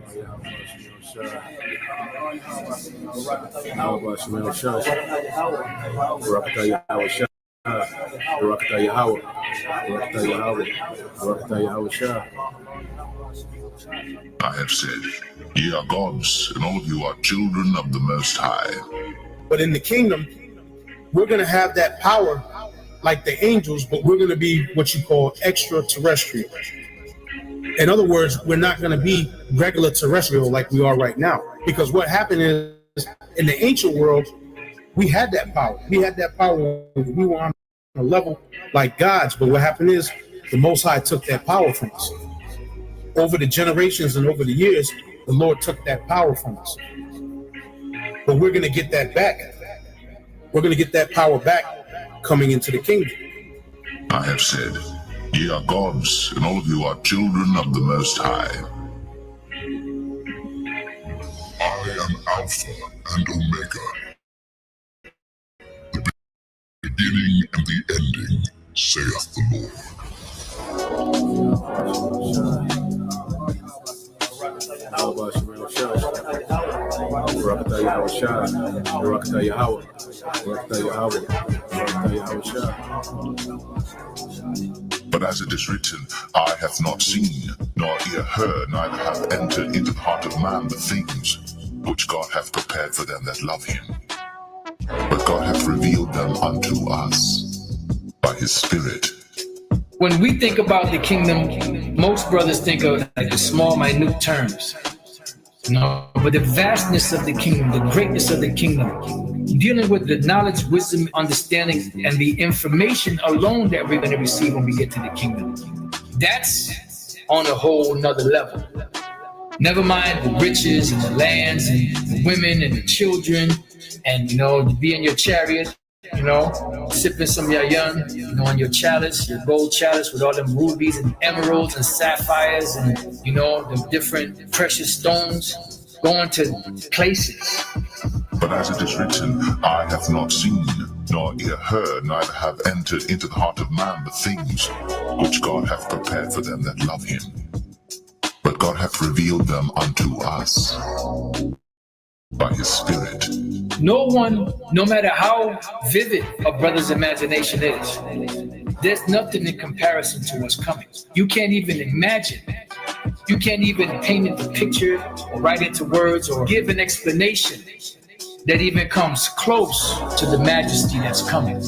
I have said, ye are gods, and all of you are children of the Most High. But in the kingdom, we're going to have that power like the angels, but we're going to be what you call extraterrestrial. In other words, we're not going to be regular terrestrial like we are right now. Because what happened is, in the ancient world, we had that power. We had that power when we were on a level like gods. But what happened is, the Most High took that power from us. Over the generations and over the years, the Lord took that power from us. But we're going to get that back. We're going to get that power back coming into the kingdom. I have said, ye are gods, and all of you are children of the Most High. I am Alpha and Omega, the beginning and the ending, saith the Lord. But as it is written, eye hath not seen, nor ear heard, neither hath entered into the heart of man the things which God hath prepared for them that love him. But God hath revealed them unto us by his Spirit. When we think about the kingdom, most brothers think of like the small, minute terms. No, but the vastness of the kingdom, the greatness of the kingdom, dealing with the knowledge, wisdom, understanding, and the information alone that we're going to receive when we get to the kingdom. That's on a whole nother level. Never mind the riches and the lands and the women and the children and, to be in your chariot, sipping some yayan, on your chalice, your gold chalice with all them rubies and emeralds and sapphires and, the different precious stones, going to places. But as it is written, eye hath not seen, nor ear heard, neither have entered into the heart of man the things which God hath prepared for them that love him. But God hath revealed them unto us by his Spirit. No one, no matter how vivid a brother's imagination is, there's nothing in comparison to what's coming. You can't even imagine. You can't even paint it the picture or write it to words or give an explanation that even comes close to the majesty that's coming.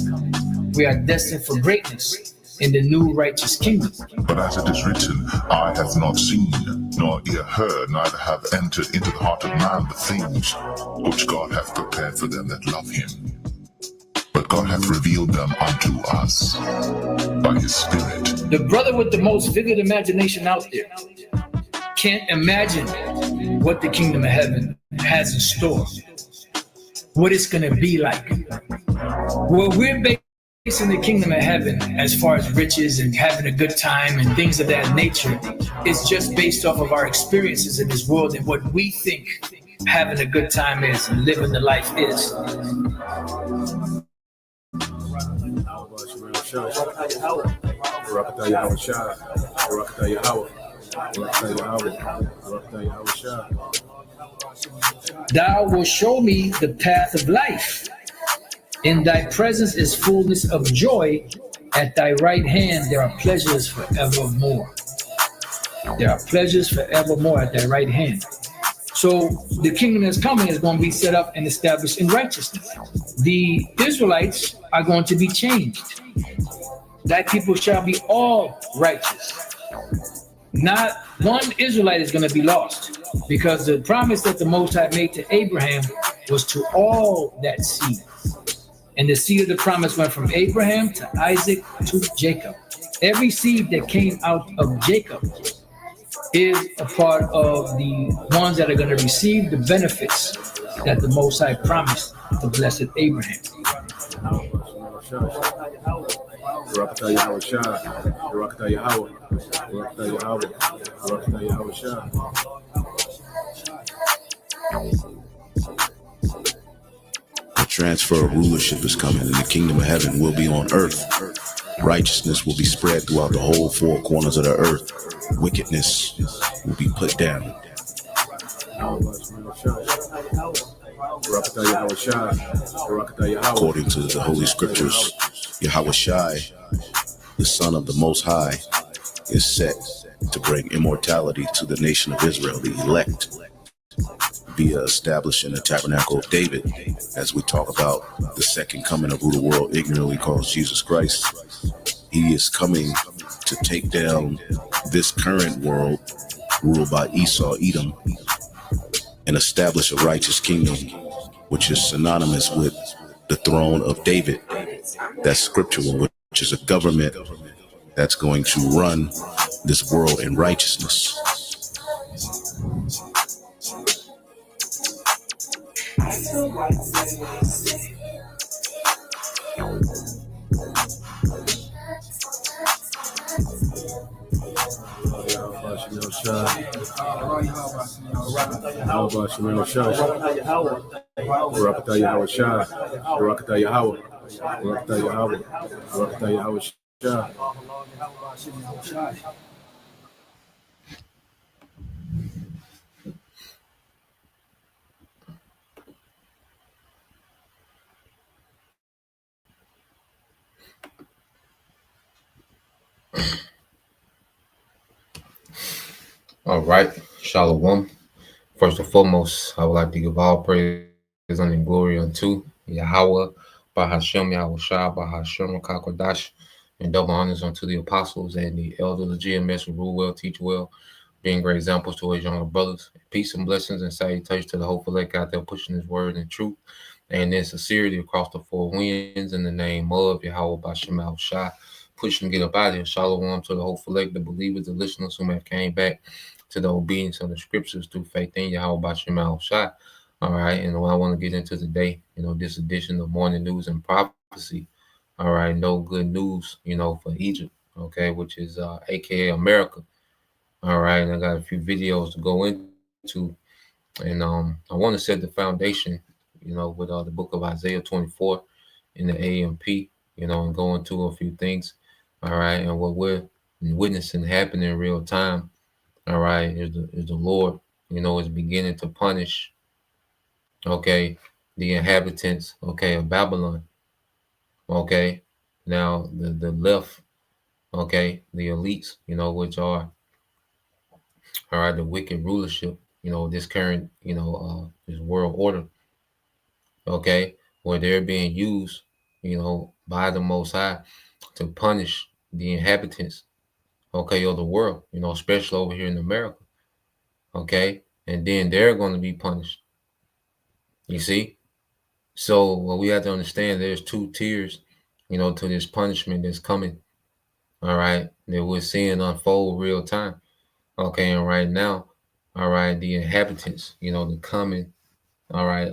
We are destined for greatness in the new righteous kingdom. But as it is written, eye hath not seen, nor ear heard, neither have entered into the heart of man the things which God hath prepared for them that love him. But God hath revealed them unto us by his Spirit. The brother with the most vivid imagination out there can't imagine what the kingdom of heaven has in store, what it's going to be like. What we're in the kingdom of heaven, as far as riches and having a good time and things of that nature, is just based off of our experiences in this world and what we think having a good time is and living the life is. Thou wilt show me the path of life. In thy presence is fullness of joy. At thy right hand there are pleasures forevermore. There are pleasures forevermore at thy right hand. So the kingdom that's coming is going to be set up and established in righteousness. The Israelites are going to be changed. Thy people shall be all righteous. Not one Israelite is going to be lost, because the promise that the Most High made to Abraham was to all that seed. And the seed of the promise went from Abraham to Isaac to Jacob. Every seed that came out of Jacob is a part of the ones that are going to receive the benefits that the Most High promised to blessed Abraham. The transfer of rulership is coming, and the kingdom of heaven will be on earth. Righteousness will be spread throughout the whole four corners of the earth. Wickedness will be put down. According to the Holy Scriptures, Yahweh Shai, the Son of the Most High, is set to bring immortality to the nation of Israel, the elect, via establishing the tabernacle of David, as we talk about the second coming of who the world ignorantly calls Jesus Christ. He is coming to take down this current world ruled by Esau, Edom, and establish a righteous kingdom, which is synonymous with the throne of David. That's scriptural, which is a government that's going to run this world in righteousness. All right, Shalom. First and foremost, I would like to give all praise and glory unto Yahweh, Bahashem Yahweh Shah, Bahashem Kakodash, and double honors unto the apostles and the elders of GMS who rule well, teach well, being great examples to his younger brothers. Peace and blessings and salutations to the hopeful elect out there pushing his word and truth and in sincerity across the four winds in the name of Yahweh Bahashem Yahweh Shah. Push and get up out of here. Shalom to the hopeful elect, the believers, the listeners who have came back to the obedience of the scriptures through faith in Yahweh Bashem Al Shai. All right, and what I want to get into today, this edition of Morning News and Prophecy. All right, no good news, for Egypt, okay, which is AKA America. All right, and I got a few videos to go into, and I want to set the foundation, with the book of Isaiah 24 in the AMP, and go into a few things. All right, and what we're witnessing happen in real time. All right, is the Lord, is beginning to punish, okay, the inhabitants, okay, of Babylon. Okay, now the left, okay, the elites, which are, all right, the wicked rulership, this current, this world order, okay, where they're being used, by the Most High to punish the inhabitants, okay, of the world, especially over here in America, okay, and then they're going to be punished. You see? So what we have to understand, there's two tiers, to this punishment that's coming, all right, that we're seeing unfold real time, okay, and right now, all right, the inhabitants, the coming, all right,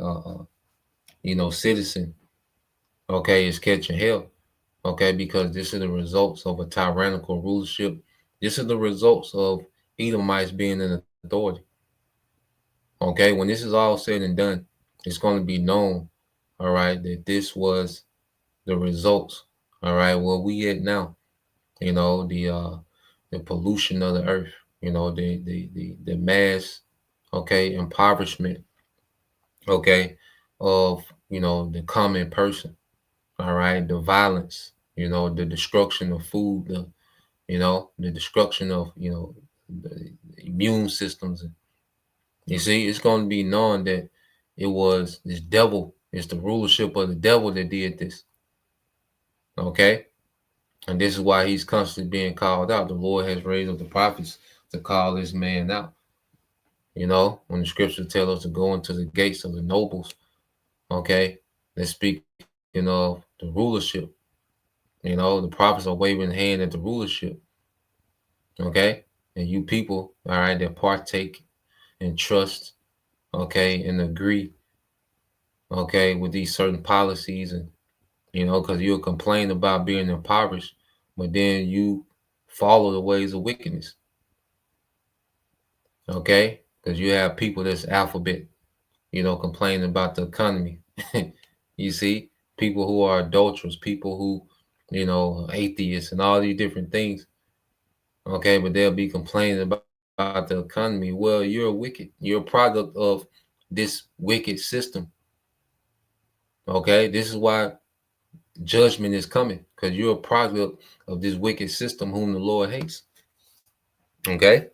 citizen, okay, is catching hell, okay, because this is the results of a tyrannical rulership. This is the results of Edomites being in authority. Okay, when this is all said and done, it's going to be known, all right, that this was the results, all right, where we at now, the pollution of the earth, the mass, okay, impoverishment, okay, of, the common person, all right, the violence, the destruction of food, the destruction of, the immune systems. You see, it's going to be known that it was this devil, it's the rulership of the devil that did this. Okay? And this is why he's constantly being called out. The Lord has raised up the prophets to call this man out. When the scriptures tell us to go into the gates of the nobles, okay, they're speaking of the rulership. The prophets are waving the hand at the rulership. Okay? And you people, all right, that partake and trust, okay, and agree, okay, with these certain policies, and because you'll complain about being impoverished, but then you follow the ways of wickedness, okay, because you have people that's alphabet, complaining about the economy. You see, people who are adulterers, people who, atheists and all these different things, okay, but they'll be complaining about the economy. Well, you're wicked. You're a product of this wicked system. Okay, this is why judgment is coming, because you're a product of this wicked system whom the Lord hates. Okay,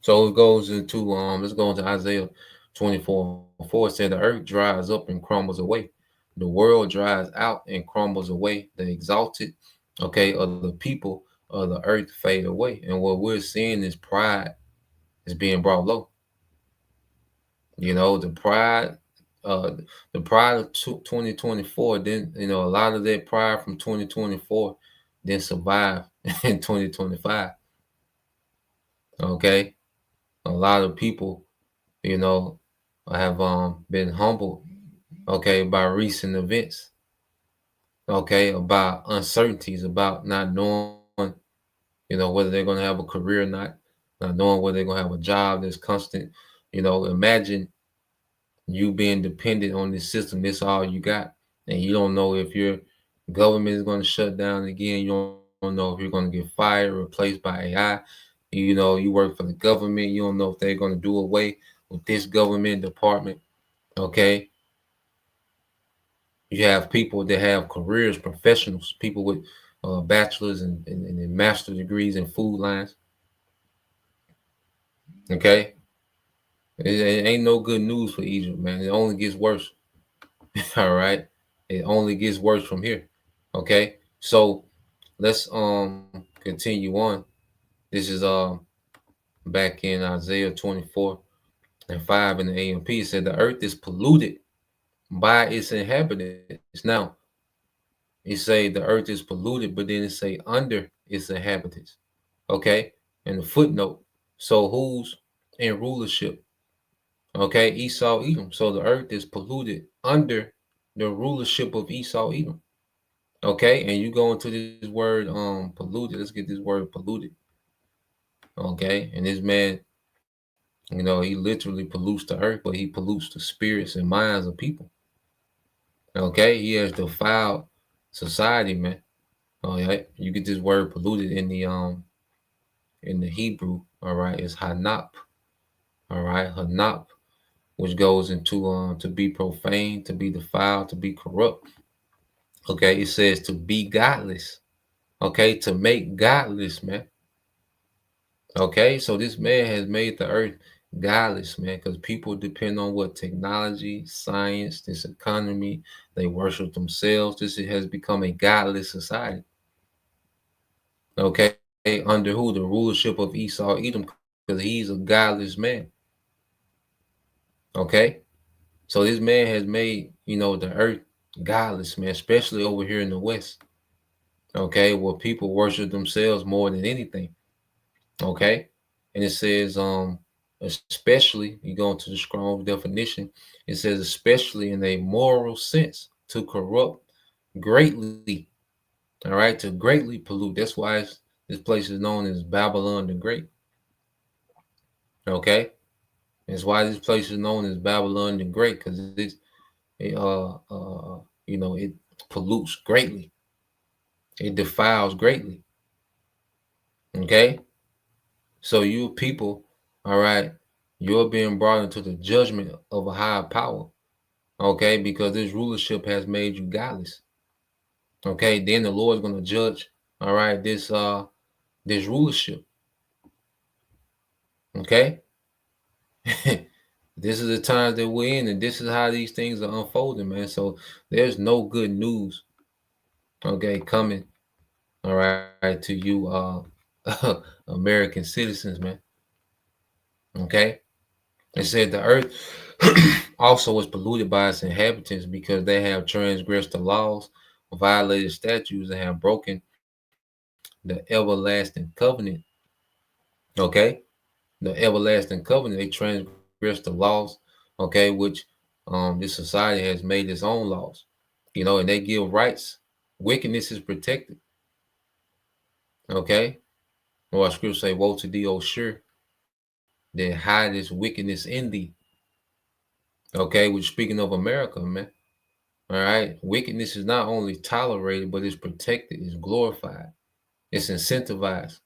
so it goes into let's go into Isaiah 24:4. It said the earth dries up and crumbles away. The world dries out and crumbles away. The exalted, okay, of the people of the earth fade away. And what we're seeing is pride is being brought low. You know, the pride of 2024, then, you know, a lot of that pride from 2024 didn't survive in 2025. Okay, a lot of people, you know, have been humbled, okay, by recent events, okay, about uncertainties, about not knowing, you know, whether they're going to have a career or not knowing whether they're going to have a job that's constant. You know, imagine you being dependent on this system. This all you got, and you don't know if your government is going to shut down again. You don't know if you're going to get fired, replaced by AI. You know, you work for the government. You don't know if they're going to do away with this government department. Okay, you have people that have careers, professionals, people with bachelor's and master degrees in food lines. Okay, it ain't no good news for Egypt, man. It only gets worse. All right, it only gets worse from here. Okay, so let's continue on. This is back in Isaiah 24:5 in the AMP. It said the earth is polluted by its inhabitants. Now it say the earth is polluted, but then it say under its inhabitants. Okay, and the footnote. So who's in rulership? Okay, Esau, Edom. So the earth is polluted under the rulership of Esau, Edom. Okay, and you go into this word polluted. Let's get this word polluted. Okay, and this man, you know, he literally pollutes the earth, but he pollutes the spirits and minds of people. Okay, he has defiled society, man. All right, you get this word polluted in the Hebrew. All right, it's hanap. All right, hanap, which goes into to be profane, to be defiled, to be corrupt. Okay, it says to be godless. Okay, to make godless, man. Okay, so this man has made the earth godless, man, because people depend on what technology, science, this economy. They worship themselves. This has become a godless society. Okay, under who? The rulership of Esau, Edom, because he's a godless man. Okay, so this man has made, you know, the earth godless, man, especially over here in the West. Okay, where people worship themselves more than anything. Okay, and it says especially, you go into the Strong's definition, it says especially in a moral sense, to corrupt greatly. All right, to greatly pollute. That's why this place is known as Babylon the Great. Okay, that's why this place is known as Babylon the Great, because you know, it pollutes greatly, it defiles greatly. Okay, so you people, all right, you're being brought into the judgment of a higher power. Okay, because this rulership has made you godless. Okay, then the Lord's going to judge, all right, this rulership. Okay. This is the times that we're in, and this is how these things are unfolding, man. So there's no good news, okay, coming, all right, to you American citizens, man. Okay, it said the earth also was polluted by its inhabitants because they have transgressed the laws, violated statutes, and have broken the everlasting covenant. Okay, the everlasting covenant, they transgressed the laws, okay, which this society has made its own laws, you know, and they give rights. Wickedness is protected. Okay, or scripture say, woe to thee, O sure, that hideth wickedness in thee. Okay, which speaking of America, man. All right, wickedness is not only tolerated, but it's protected, it's glorified, it's incentivized.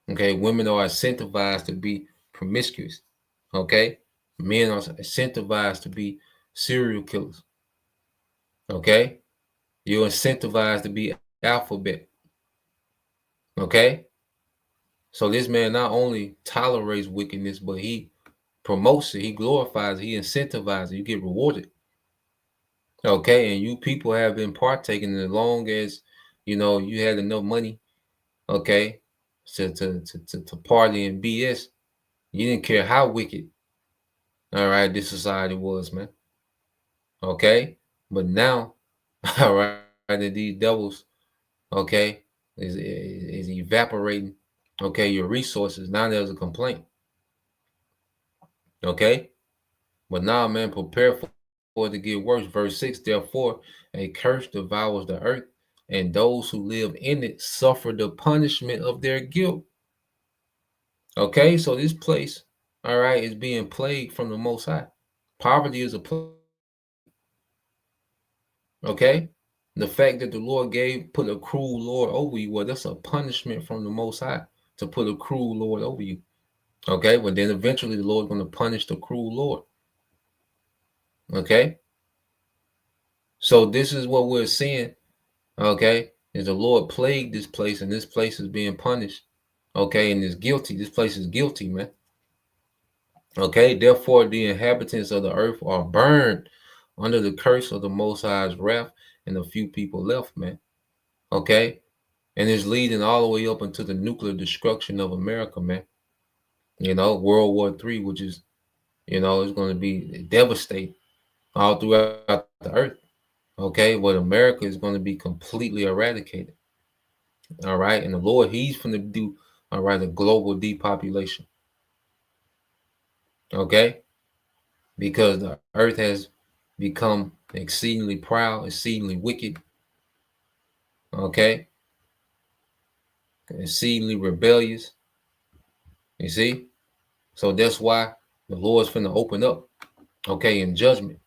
Okay, women are incentivized to be promiscuous. Okay, men are incentivized to be serial killers. Okay, you're incentivized to be alphabet. Okay, so this man not only tolerates wickedness, but he promotes it, he glorifies it, he incentivizes it, you get rewarded. Okay, and you people have been partaking as long as you had enough money, okay, to party and BS. You didn't care how wicked, all right, this society was, man. Okay, but now, all right, that these devils, okay, is evaporating, okay, your resources. Now there's a complaint, okay, but now, man, prepare for it to get worse. Verse 6, therefore, a curse devours the earth, and those who live in it suffer the punishment of their guilt. Okay, so this place, all right, is being plagued from the Most High. Poverty is a plague. Okay, the fact that the Lord put a cruel Lord over you, well, that's a punishment from the Most High to put a cruel Lord over you. Okay, but then eventually the Lord's going to punish the cruel Lord. Okay, so this is what we're seeing. Okay, is the Lord plagued this place, and this place is being punished. Okay, and it's guilty. This place is guilty, man. Okay, therefore the inhabitants of the earth are burned under the curse of the Most High's wrath, and a few people left, man. Okay, and it's leading all the way up into the nuclear destruction of America, man. World War III, which is, is going to be devastating all throughout the earth. Okay, but America is going to be completely eradicated. All right, and the Lord, He's going to do, all right, a global depopulation. Okay, because the earth has become exceedingly proud, exceedingly wicked. Okay, exceedingly rebellious. You see, so that's why the Lord's going to open up. Okay, in judgment.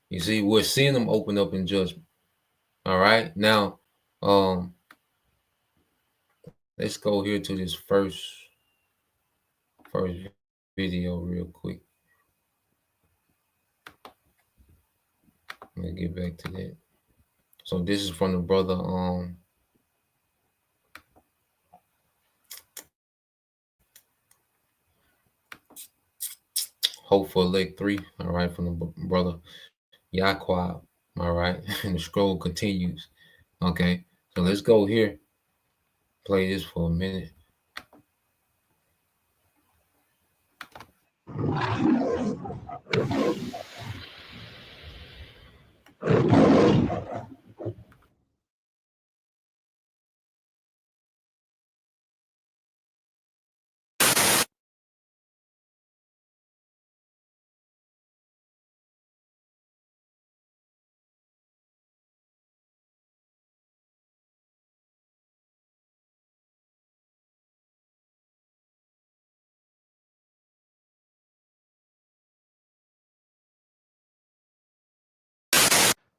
You see, we're seeing Him open up in judgment. All right, now, let's go here to this first video real quick. Let me get back to that. So this is from the brother Hope for Leg 3, all right, from the brother Yaquab, all right, and the scroll continues. Okay, so let's go here, play this for a minute.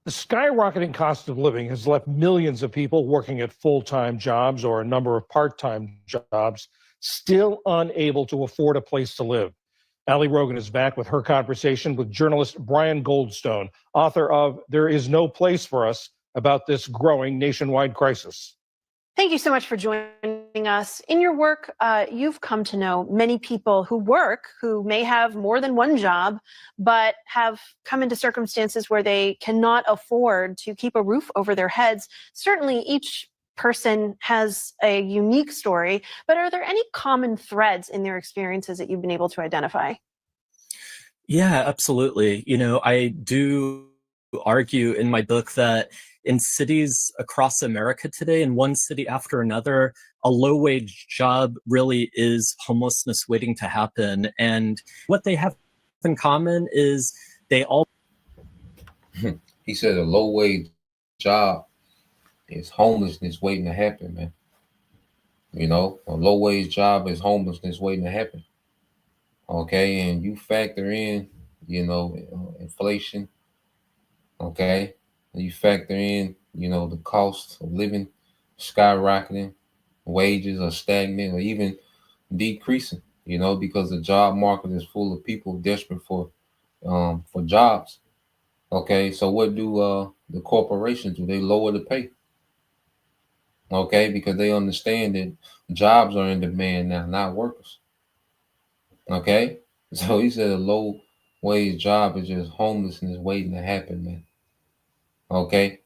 The skyrocketing cost of living has left millions of people working at full-time jobs or a number of part-time jobs still unable to afford a place to live. Ali Rogan is back with her conversation with journalist Brian Goldstone, author of There Is No Place for Us, about this growing nationwide crisis. Thank you so much for joining us. In your work, you've come to know many people who may have more than one job, but have come into circumstances where they cannot afford to keep a roof over their heads. Certainly, each person has a unique story, but are there any common threads in their experiences that you've been able to identify? Yeah, absolutely. I do argue in my book that in cities across America today, in one city after another, a low-wage job really is homelessness waiting to happen. And what they have in common is they all... He said a low-wage job is homelessness waiting to happen, man. A low-wage job is homelessness waiting to happen. Okay, and you factor in, inflation. Okay. You factor in, the cost of living skyrocketing, wages are stagnant or even decreasing. you know, because the job market is full of people desperate for jobs. Okay, so what do the corporations do? They lower the pay. Okay, because they understand that jobs are in demand now, not workers. Okay, so he said a low wage job is just homelessness waiting to happen, man. Okay,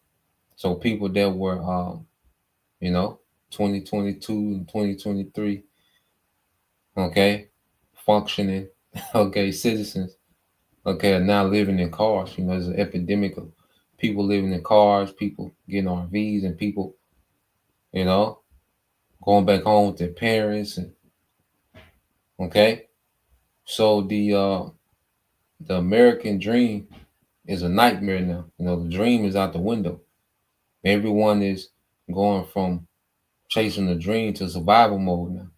so people that were, you know, 2022 and 2023, okay, functioning, okay, citizens, okay, are now living in cars. You know, there's an epidemic of people living in cars, people getting RVs, and people, you know, going back home with their parents, and okay, so the American dream is a nightmare now. You know, the dream is out the window. Everyone is going from chasing the dream to survival mode now.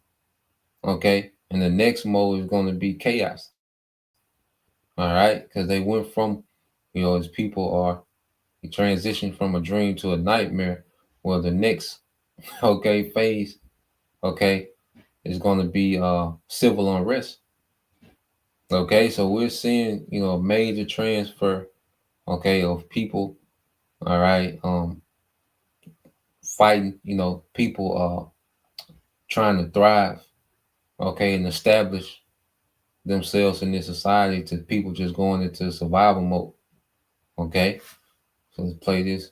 Okay, and the next mode is going to be chaos. All right, because they went from, you know, as people are transition from a dream to a nightmare. Well, the next okay phase, okay, is going to be civil unrest. Okay, so we're seeing, you know, a major transfer, okay, of people, all right, fighting, you know, people trying to thrive, okay, and establish themselves in this society, to people just going into survival mode. Okay, so let's play this.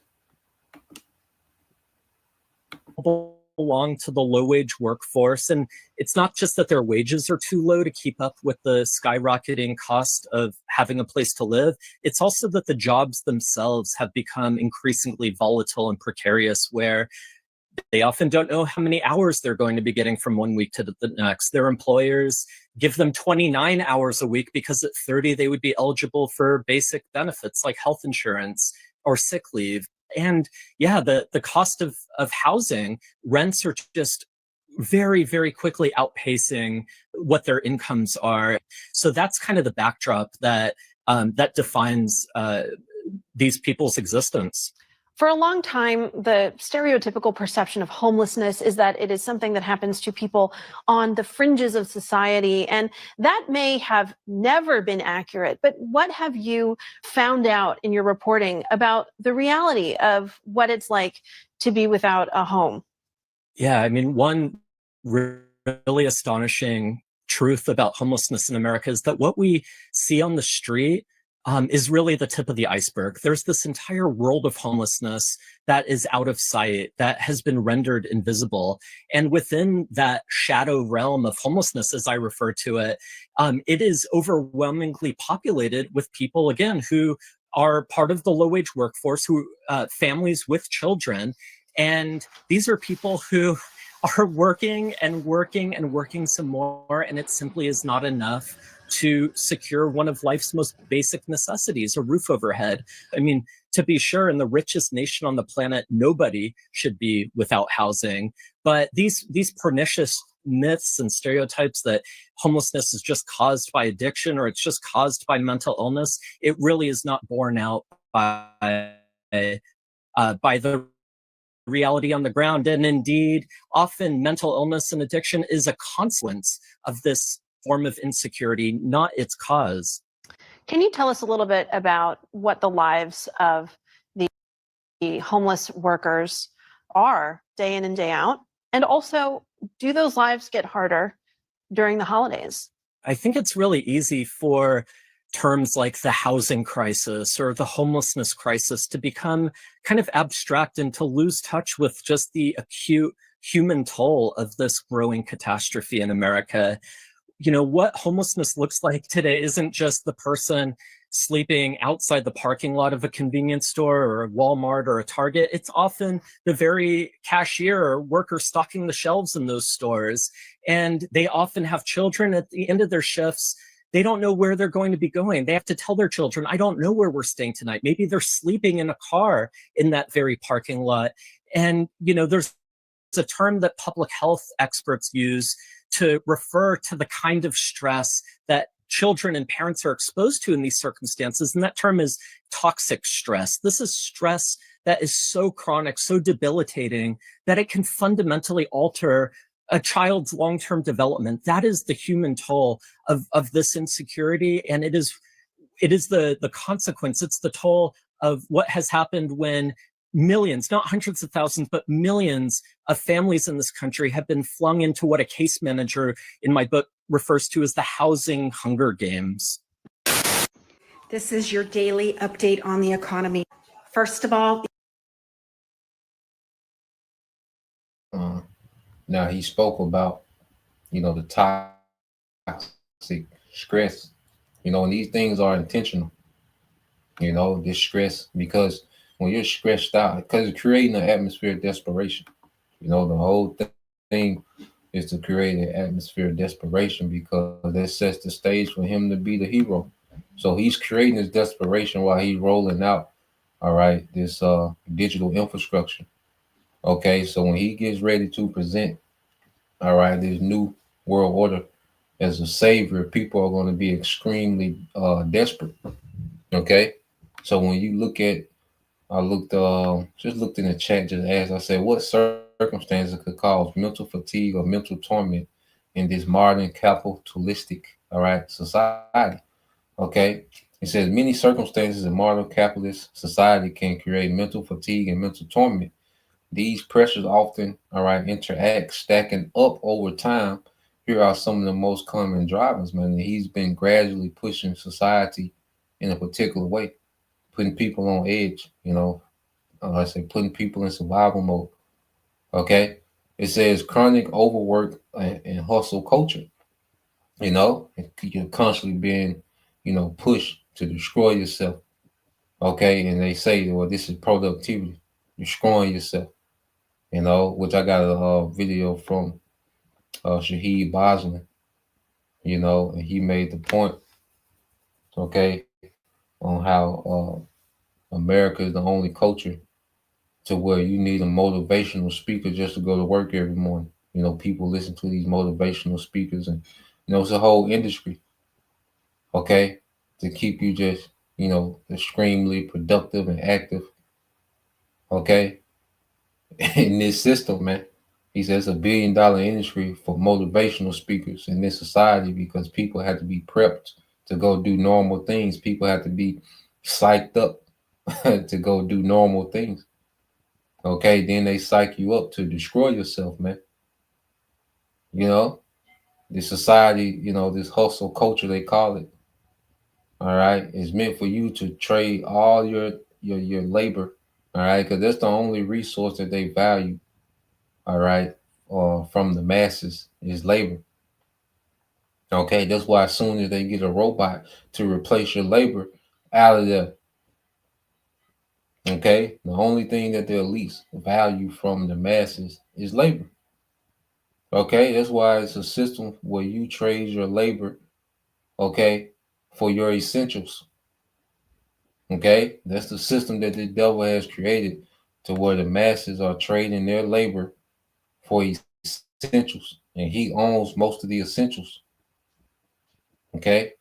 Belong to the low wage workforce, and it's not just that their wages are too low to keep up with the skyrocketing cost of having a place to live. It's also that the jobs themselves have become increasingly volatile and precarious, where they often don't know how many hours they're going to be getting from one week to the next. Their employers give them 29 hours a week because at 30 they would be eligible for basic benefits like health insurance or sick leave. And yeah, the cost of housing, rents are just very, very quickly outpacing what their incomes are. So that's kind of the backdrop that that defines these people's existence. For a long time, the stereotypical perception of homelessness is that it is something that happens to people on the fringes of society, and that may have never been accurate. But what have you found out in your reporting about the reality of what it's like to be without a home? Yeah, I mean, one really astonishing truth about homelessness in America is that what we see on the street is really the tip of the iceberg. There's this entire world of homelessness that is out of sight, that has been rendered invisible. And within that shadow realm of homelessness, as I refer to it, it is overwhelmingly populated with people, again, who are part of the low-wage workforce, who families with children. And these are people who are working and working and working some more, and it simply is not enough to secure one of life's most basic necessities, a roof overhead. I mean, to be sure, in the richest nation on the planet, nobody should be without housing. But these pernicious myths and stereotypes that homelessness is just caused by addiction or it's just caused by mental illness, it really is not borne out by the reality on the ground. And indeed, often mental illness and addiction is a consequence of this form of insecurity, not its cause. Can you tell us a little bit about what the lives of the homeless workers are day in and day out? And also, do those lives get harder during the holidays? I think it's really easy for terms like the housing crisis or the homelessness crisis to become kind of abstract and to lose touch with just the acute human toll of this growing catastrophe in America. You know, what homelessness looks like today isn't just the person sleeping outside the parking lot of a convenience store or a Walmart or a Target. It's often the very cashier or worker stocking the shelves in those stores. And they often have children at the end of their shifts. They don't know where they're going to be going. They have to tell their children, I don't know where we're staying tonight. Maybe they're sleeping in a car in that very parking lot. And, you know, there's a term that public health experts use to refer to the kind of stress that children and parents are exposed to in these circumstances. And that term is toxic stress. This is stress that is so chronic, so debilitating, that it can fundamentally alter a child's long-term development. That is the human toll of this insecurity, and it is the consequence. It's the toll of what has happened when millions, not hundreds of thousands, but millions of families in this country have been flung into what a case manager in my book refers to as the housing Hunger Games. This is your daily update on the economy. First of all, now he spoke about, the toxic stress, and these things are intentional, this stress, because when you're stressed out, because it's creating an atmosphere of desperation, the whole thing is to create an atmosphere of desperation, because that sets the stage for him to be the hero. So he's creating this desperation while he's rolling out, all right, this digital infrastructure. Okay, so when he gets ready to present, all right, this new world order as a savior, people are going to be extremely desperate. Okay, so when you look at, I just looked in the chat, just asked, I said, what circumstances could cause mental fatigue or mental torment in this modern capitalistic, all right, society? Okay, it says many circumstances in modern capitalist society can create mental fatigue and mental torment. These pressures often, all right, interact, stacking up over time. Here are some of the most common drivers, man. And he's been gradually pushing society in a particular way, putting people on edge, putting people in survival mode. Okay, it says chronic overwork and hustle culture. You're constantly being, pushed to destroy yourself. Okay, and they say, well, this is productivity, destroying yourself. Which I got a video from Shahid Bosman, and he made the point, okay, on how America is the only culture to where you need a motivational speaker just to go to work every morning. People listen to these motivational speakers, and it's a whole industry, okay, to keep you just, extremely productive and active, okay, in this system, man. He says $1 billion industry for motivational speakers in this society, because people have to be prepped to go do normal things. People have to be psyched up to go do normal things. Okay, then they psych you up to destroy yourself, man. The society, this hustle culture, they call it. All right, is meant for you to trade all your labor. All right, because that's the only resource that they value. All right, or from the masses is labor. Okay, that's why as soon as they get a robot to replace your labor out of there, okay, the only thing that they'll least value from the masses is labor. Okay, that's why it's a system where you trade your labor, okay, for your essentials. Okay, that's the system that the devil has created, to where the masses are trading their labor for essentials, and he owns most of the essentials. Okay,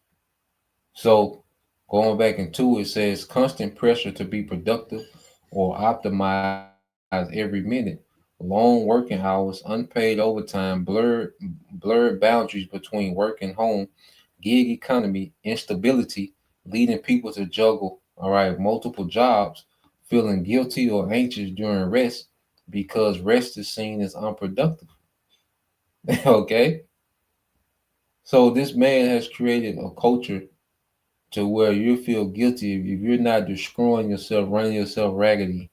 so going back into it, says constant pressure to be productive or optimize every minute, long working hours, unpaid overtime, blurred boundaries between work and home, gig economy, instability, leading people to juggle, all right, multiple jobs, feeling guilty or anxious during rest because rest is seen as unproductive. Okay, so this man has created a culture to where you feel guilty if you're not destroying yourself, running yourself raggedy,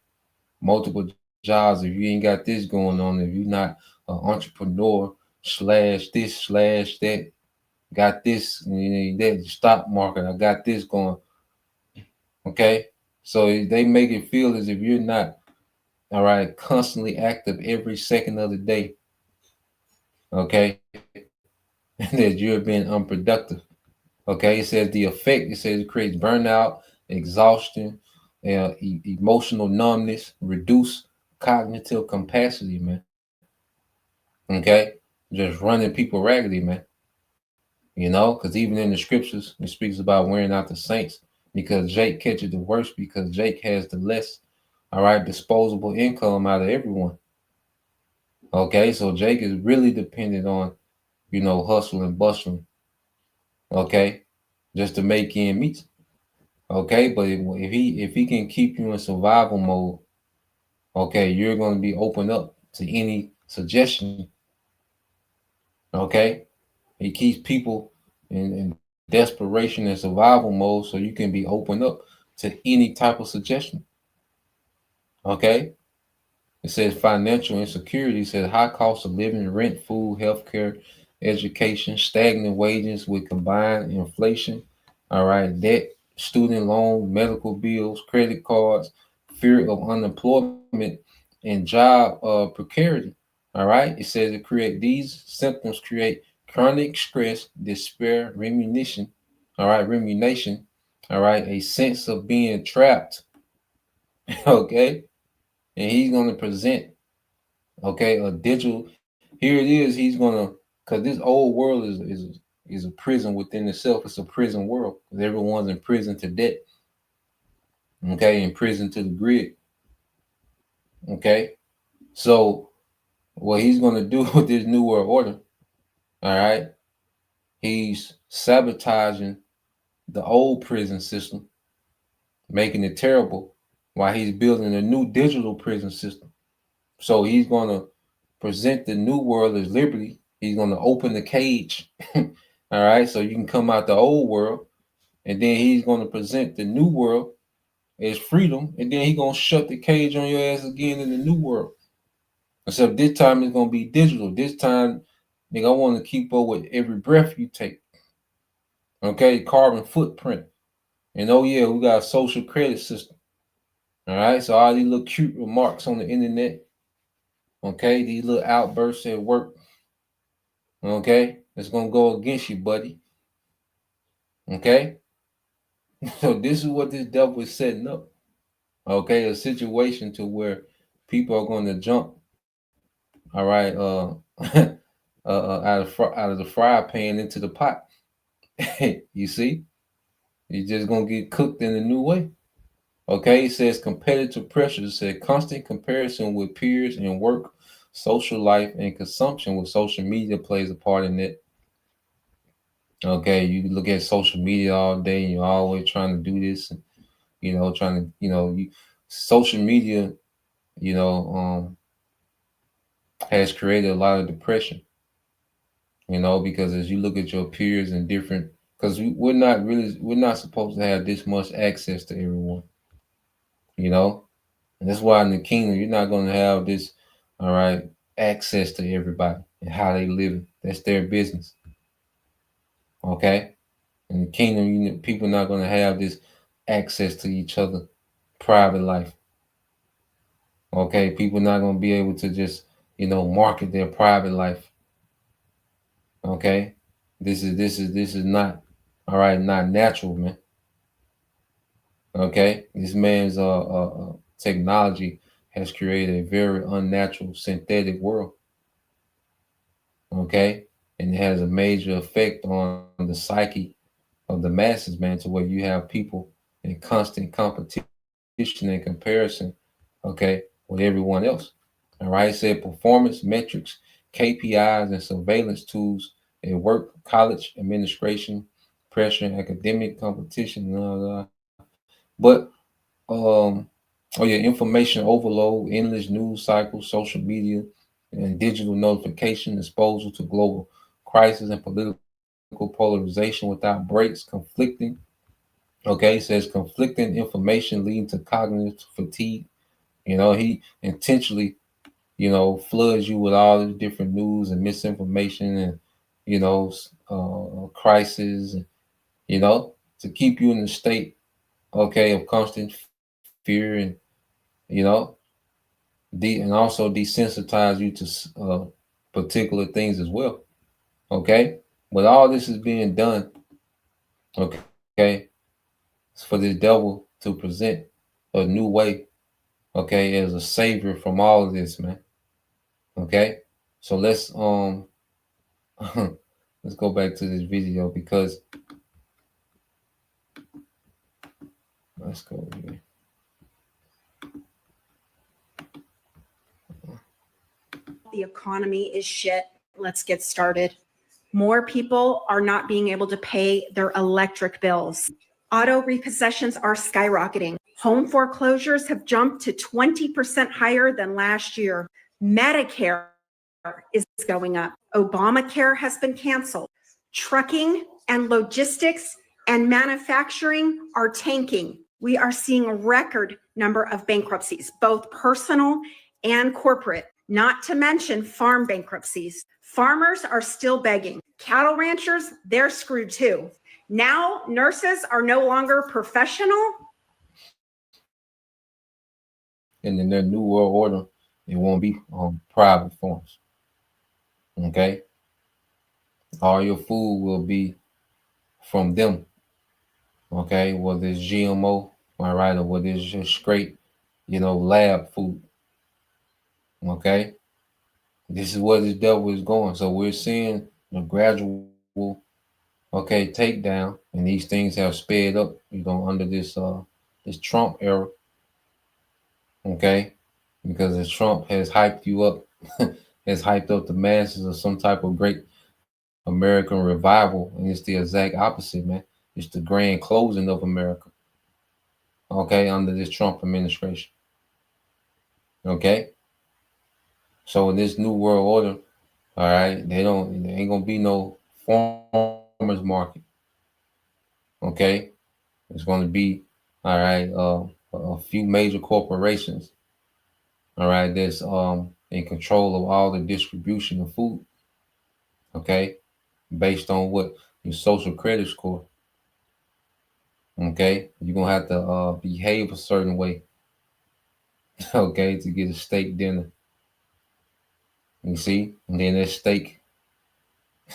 multiple jobs, if you ain't got this going on, if you're not an entrepreneur slash this slash that, got this, that stock market, I got this going. Okay, so they make it feel as if you're not, all right, constantly active every second of the day. Okay, that you're being unproductive. Okay, it says the effect, it says it creates burnout, exhaustion, emotional numbness, reduce cognitive capacity, man. Okay, just running people raggedy, man. Because even in the scriptures, it speaks about wearing out the saints, because Jake catches the worst, because Jake has the less, all right, disposable income out of everyone. Okay, so Jake is really dependent on, hustle and bustling. Okay, just to make ends meet. Okay, but if he can keep you in survival mode, okay, you're going to be open up to any suggestion. Okay, he keeps people in desperation and survival mode, so you can be open up to any type of suggestion. Okay, it says financial insecurity. It says high cost of living, rent, food, healthcare, education, stagnant wages with combined inflation. All right, debt, student loan, medical bills, credit cards, fear of unemployment, and job precarity. All right, it says these symptoms create chronic stress, despair, rumination. All right, rumination. All right, a sense of being trapped. Okay, and he's going to present, okay, a digital. Here it is. He's gonna, because this old world is a prison within itself. It's a prison world. Everyone's in prison to debt. Okay, in prison to the grid. Okay, so what he's gonna do with this new world order? All right, he's sabotaging the old prison system, making it terrible, while he's building a new digital prison system. So he's gonna present the new world as liberty. He's gonna open the cage. All right, so you can come out the old world, and then he's gonna present the new world as freedom, and then he's gonna shut the cage on your ass again in the new world. Except this time it's gonna be digital. This time, nigga, I want to keep up with every breath you take. Okay, carbon footprint. And oh yeah, we got a social credit system. All right, so all these little cute remarks on the internet. Okay, these little outbursts at work. Okay, it's gonna go against you, buddy. Okay, so this is what this devil is setting up. Okay, a situation to where people are going to jump. All right, out of the fry pan into the pot. You see, you're just gonna get cooked in a new way. Okay, it says competitive pressures. It says constant comparison with peers in work, social life, and consumption with social media plays a part in it. Okay, you look at social media all day, and you're always trying to do this, and trying to, social media, you know, has created a lot of depression. Because as you look at your peers and different, because we're not supposed to have this much access to everyone. And that's why in the kingdom you're not going to have this, all right, access to everybody and how they live. That's their business. Okay. In the kingdom, people are not going to have this access to each other, private life. Okay, people not going to be able to just, market their private life. Okay, this is not, all right, not natural, man. Okay, this man's technology has created a very unnatural synthetic world. Okay, and it has a major effect on the psyche of the masses, man, to where you have people in constant competition and comparison, okay, with everyone else. All right, it said performance metrics, KPIs, and surveillance tools at work, college administration, pressure, and academic competition. But oh yeah, information overload, endless news cycles, social media, and digital notification, exposure to global crisis and political polarization without breaks, conflicting. Okay, it says conflicting information leading to cognitive fatigue. He intentionally, floods you with all the different news and misinformation and, crisis, to keep you in a state, okay, of constant fear and, and also desensitize you to particular things as well. Okay, but all this is being done, okay, for the devil to present a new way, okay, as a savior from all of this, man. Okay, so let's let's go back to this video because let's go here. the economy is shit. Let's get started. More people are not being able to pay their electric bills. Auto repossessions are skyrocketing. Home foreclosures have jumped to 20% higher than last year. Medicare is going up. Obamacare has been canceled. Trucking and logistics and manufacturing are tanking. We are seeing a record number of bankruptcies, both personal and corporate, not to mention farm bankruptcies. Farmers are still begging. Cattle ranchers, they're screwed too. Now, nurses are no longer professional. And in their new world order, it won't be private farms. Okay? All your food will be from them. Okay? Whether it's GMO, all right, or whether it's just straight, lab food. Okay? This is where the devil is going. So we're seeing a gradual, takedown, and these things have sped up, under this Trump era. Okay? Because as Trump has hyped you up, has hyped up the masses of some type of great American revival, and it's the exact opposite, man. It's the grand closing of America. Okay, under this Trump administration. Okay? So in this new world order, all right, there ain't gonna be no farmers market. Okay? It's gonna be, all right, a few major corporations, all right, that's in control of all the distribution of food. Okay? Based on what your social credit score. Okay? You're gonna have to behave a certain way. Okay, to get a steak dinner. You see? And then that steak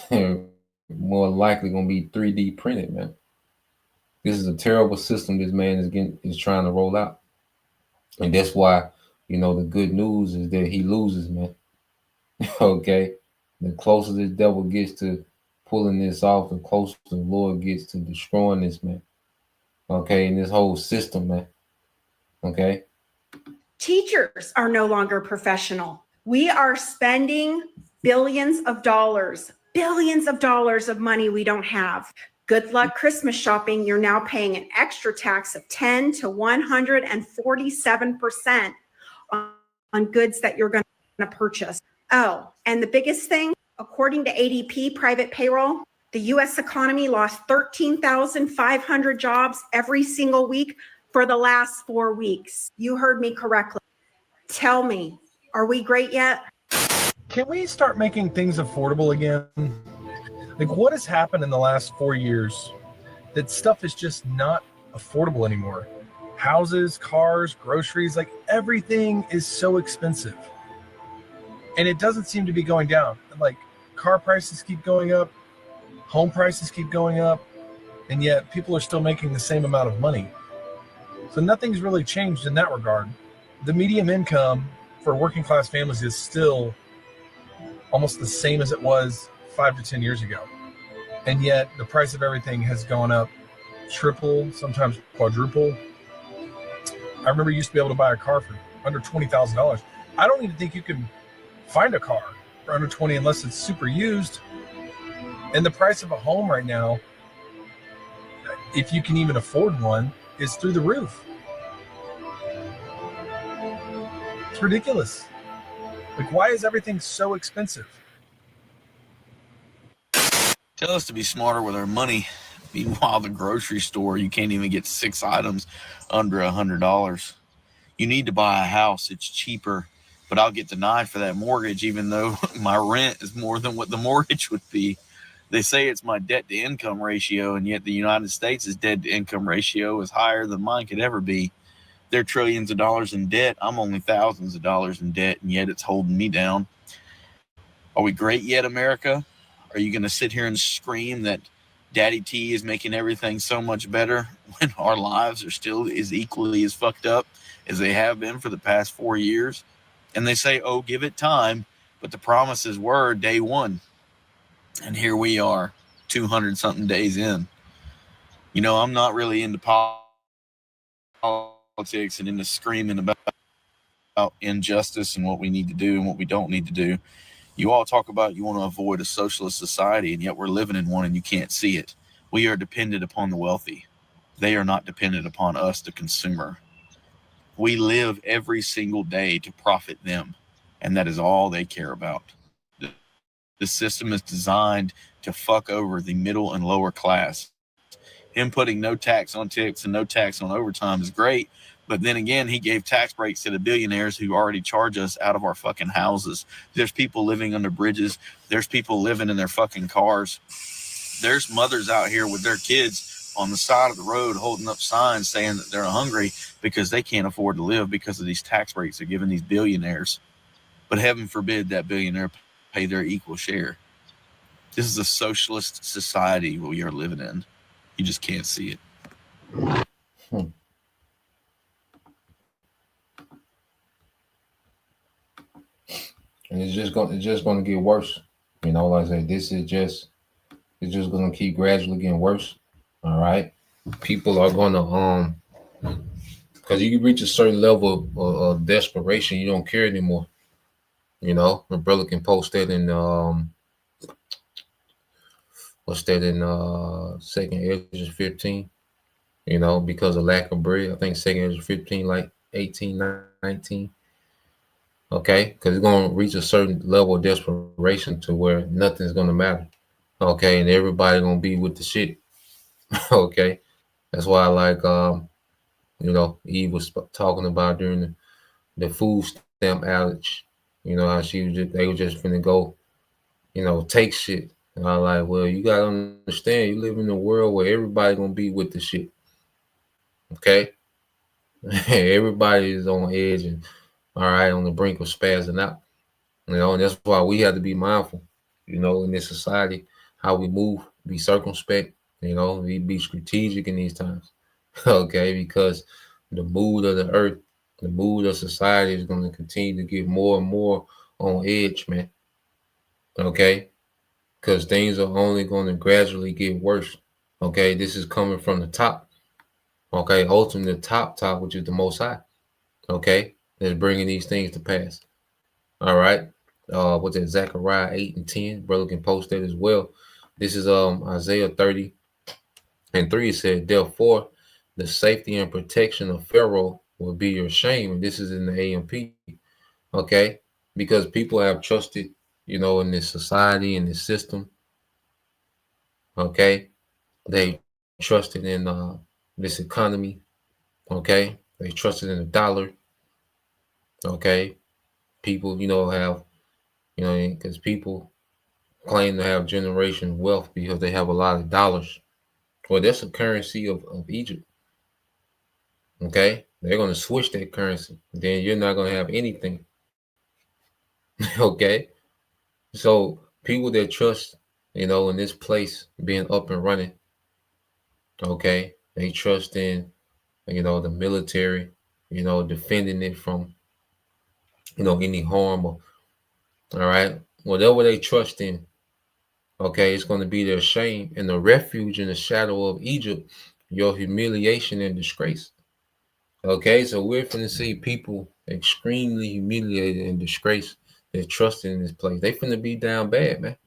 more likely gonna be 3D printed, man. This is a terrible system this man is trying to roll out. And that's why, the good news is that he loses, man. Okay? The closer this devil gets to pulling this off, the closer the Lord gets to destroying this, man. Okay? And this whole system, man. Okay? Teachers are no longer professional. We are spending billions of dollars of money we don't have. Good luck Christmas shopping. You're now paying an extra tax of 10 to 147% on goods that you're going to purchase. Oh, and the biggest thing, according to ADP private payroll, the U.S. economy lost 13,500 jobs every single week for the last 4 weeks. You heard me correctly. Tell me, are we great yet? Can we start making things affordable again? Like, what has happened in the last 4 years that stuff is just not affordable anymore? Houses, cars, groceries, like everything is so expensive. And it doesn't seem to be going down. Like, car prices keep going up, home prices keep going up, and yet people are still making the same amount of money. So nothing's really changed in that regard. The median income for working class families is still almost the same as it was 5 to 10 years ago. And yet the price of everything has gone up triple, sometimes quadruple. I remember you used to be able to buy a car for under $20,000. I don't even think you can find a car for under 20 unless it's super used. And the price of a home right now, if you can even afford one, is through the roof. It's ridiculous. Like, why is everything so expensive? Tell us to be smarter with our money. Meanwhile, the grocery store, you can't even get 6 items under $100. You need to buy a house. It's cheaper, but I'll get denied for that mortgage, even though my rent is more than what the mortgage would be. They say it's my debt to income ratio, and yet the United States' debt to income ratio is higher than mine could ever be. They're trillions of dollars in debt. I'm only thousands of dollars in debt, and yet it's holding me down. Are we great yet, America? Are you going to sit here and scream that Daddy T is making everything so much better when our lives are still as equally as fucked up as they have been for the past 4 years? And they say, oh, give it time. But the promises were day one. And here we are, 200-something days in. I'm not really into politics and into screaming about injustice and what we need to do and what we don't need to do. You all talk about you want to avoid a socialist society, and yet we're living in one and you can't see it. We are dependent upon the wealthy. They are not dependent upon us, the consumer. We live every single day to profit them, and that is all they care about. The system is designed to fuck over the middle and lower class. Him putting no tax on tips and no tax on overtime is great, but then again, he gave tax breaks to the billionaires who already charge us out of our fucking houses. There's people living under bridges. There's people living in their fucking cars. There's mothers out here with their kids on the side of the road holding up signs saying that they're hungry because they can't afford to live because of these tax breaks they're giving these billionaires. But heaven forbid that billionaire pay their equal share. This is a socialist society we are living in. You just can't see it. And it's just gonna get worse. You know, like I said, it's just gonna keep gradually getting worse. All right. People are gonna because you reach a certain level of desperation, you don't care anymore. You know, my brother can post that in what's that in Second Ezra 15, you know, because of lack of bread. I think Second Ezra 15, like 18, 19. Okay, because it's gonna reach a certain level of desperation to where nothing's gonna matter. Okay, and everybody gonna be with the shit. Okay. That's why I like you know, Eve was talking about during the food stamp outage, you know, how they were just finna go, you know, take shit. And I like, well, you gotta understand, you live in a world where everybody gonna be with the shit. Okay. Everybody is on edge and all right, on the brink of spazzing out. You know, and that's why we have to be mindful, you know, in this society, how we move, be circumspect, you know, be strategic in these times. Okay, because the mood of the earth, the mood of society is going to continue to get more and more on edge, man. Okay, because things are only going to gradually get worse. Okay, this is coming from the top. Okay, ultimately the top, which is the Most High. Okay, is bringing these things to pass. All right, what's that? Zechariah 8:10. Brother can post that as well. This is Isaiah 30:3. It said, therefore, the safety and protection of Pharaoh will be your shame. And this is in the AMP. Okay, because people have trusted, you know, in this society, in this system. Okay, they trusted in this economy. Okay, they trusted in the dollar. Okay, people, you know, have, you know, because people claim to have generation wealth because they have a lot of dollars. Well, that's a currency of Egypt. Okay, they're going to switch that currency. Then you're not going to have anything. Okay, so people that trust, you know, in this place being up and running. Okay, they trust in, you know, the military, you know, defending it from, you know, any harm. Or, all right, whatever they trust in. Okay, it's going to be their shame and the refuge in the shadow of Egypt, your humiliation and disgrace. Okay, so we're going to see people extremely humiliated and disgraced. They're trusting in this place. They finna be down bad, man.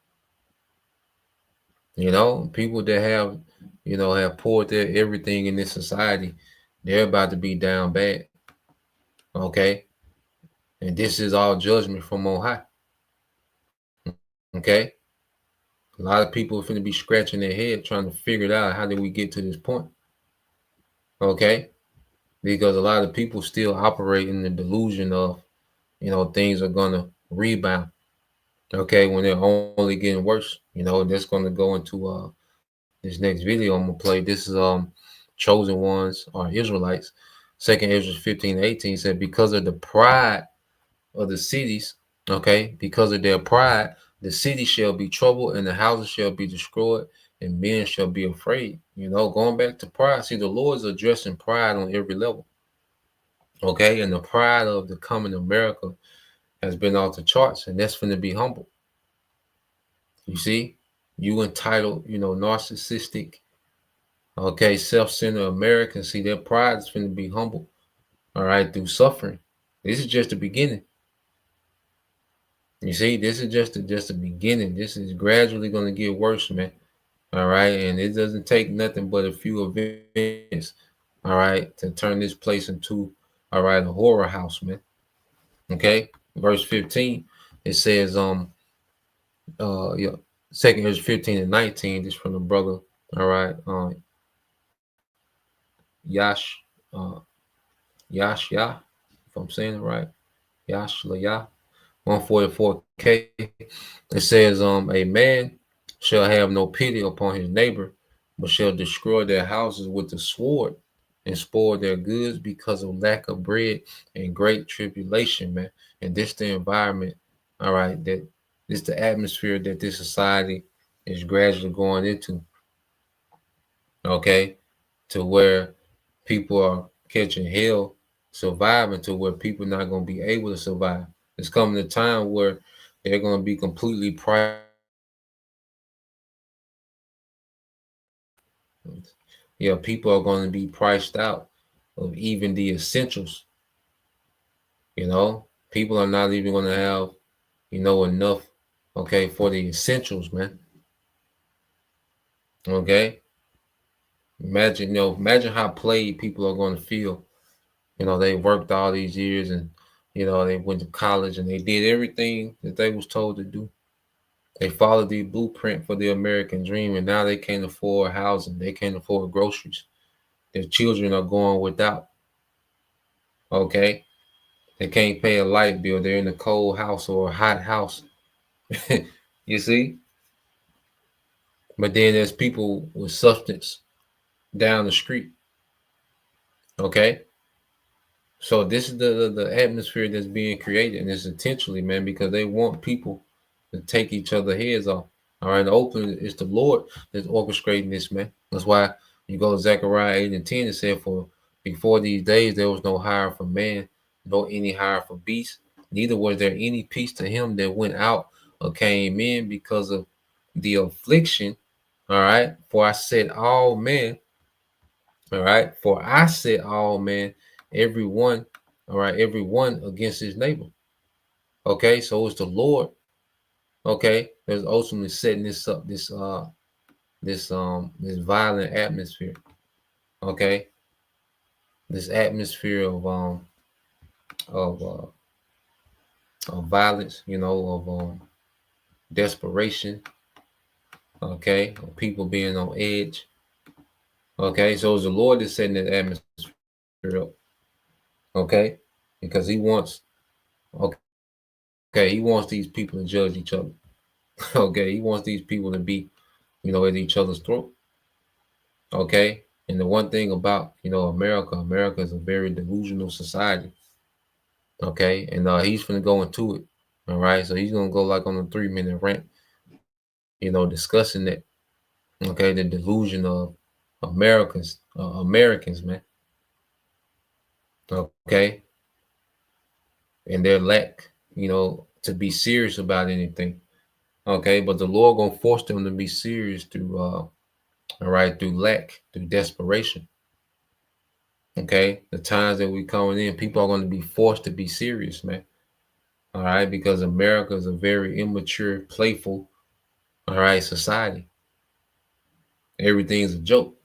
You know, people that have, you know, have poured their everything in this society, they're about to be down bad. Okay, and this is all judgment from on high. Okay, a lot of people are finna be scratching their head trying to figure it out. How did we get to this point? Okay. Because a lot of people still operate in the delusion of, you know, things are going to rebound. Okay, when they're only getting worse. You know, that's going to go into this next video I'm going to play. This is chosen ones are Israelites. Second Ezra 15:18 said, because of the pride of the cities, okay, because of their pride, the city shall be troubled and the houses shall be destroyed and men shall be afraid. You know, going back to pride. See, the Lord's addressing pride on every level. Okay, and the pride of the coming America has been off the charts, and that's going to be humble. You see, you entitled, you know, narcissistic, okay, self-centered Americans, see, their pride is going to be humble, all right, through suffering. This is just the beginning. You see, this is just the beginning. This is gradually going to get worse, man. All right, and it doesn't take nothing but a few events, all right, to turn this place into, all right, a horror house, man. Okay, verse 15, it says, yeah, second verse 15 and 19, this from the brother, all right, Yash, Yah, if I'm saying it right, Yash Layah, 144K. It says, a man shall have no pity upon his neighbor, but shall destroy their houses with the sword and spoil their goods because of lack of bread and great tribulation, man. And this the environment, all right, that this the atmosphere that this society is gradually going into. Okay, to where people are catching hell, surviving, to where people not going to be able to survive. It's coming a time where they're going to be completely priced. Yeah, people are going to be priced out of even the essentials. You know, people are not even going to have, you know, enough, okay, for the essentials, man. Okay. Imagine, imagine how played people are going to feel. You know, they worked all these years and, you know, they went to college and they did everything that they was told to do. They followed the blueprint for the American dream, and now they can't afford housing. They can't afford groceries. Their children are going without. Okay? They can't pay a light bill. They're in a cold house or a hot house. You see? But then there's people with substance down the street. Okay? So this is the atmosphere that's being created, and it's intentionally, man, because they want people to take each other's heads off. All right, openly, it's the Lord that's orchestrating this, man. That's why you go to Zechariah 8 and 10 and said, for before these days there was no hire for man, nor any hire for beast, neither was there any peace to him that went out or came in because of the affliction. All right, for I said all men, all right, for I said all men, everyone, all right, everyone against his neighbor. Okay, so it's the Lord, okay, that's ultimately setting this up, this violent atmosphere. Okay, this atmosphere of violence, you know, of desperation. Okay, of people being on edge. Okay, so it's the Lord that's setting that atmosphere up. Okay, because he wants, he wants these people to judge each other. Okay, he wants these people to be, you know, at each other's throat. Okay, and the one thing about, you know, America is a very delusional society. Okay, and he's gonna go into it. All right, so he's gonna go like on a 3-minute rant, you know, discussing that. Okay, the delusion of Americans, man. Okay, and their lack, you know, to be serious about anything. Okay, but the Lord gonna force them to be serious through, all right, through lack, through desperation. Okay, the times that we coming in, people are going to be forced to be serious, man. All right, because America is a very immature, playful, all right, society. Everything's a joke,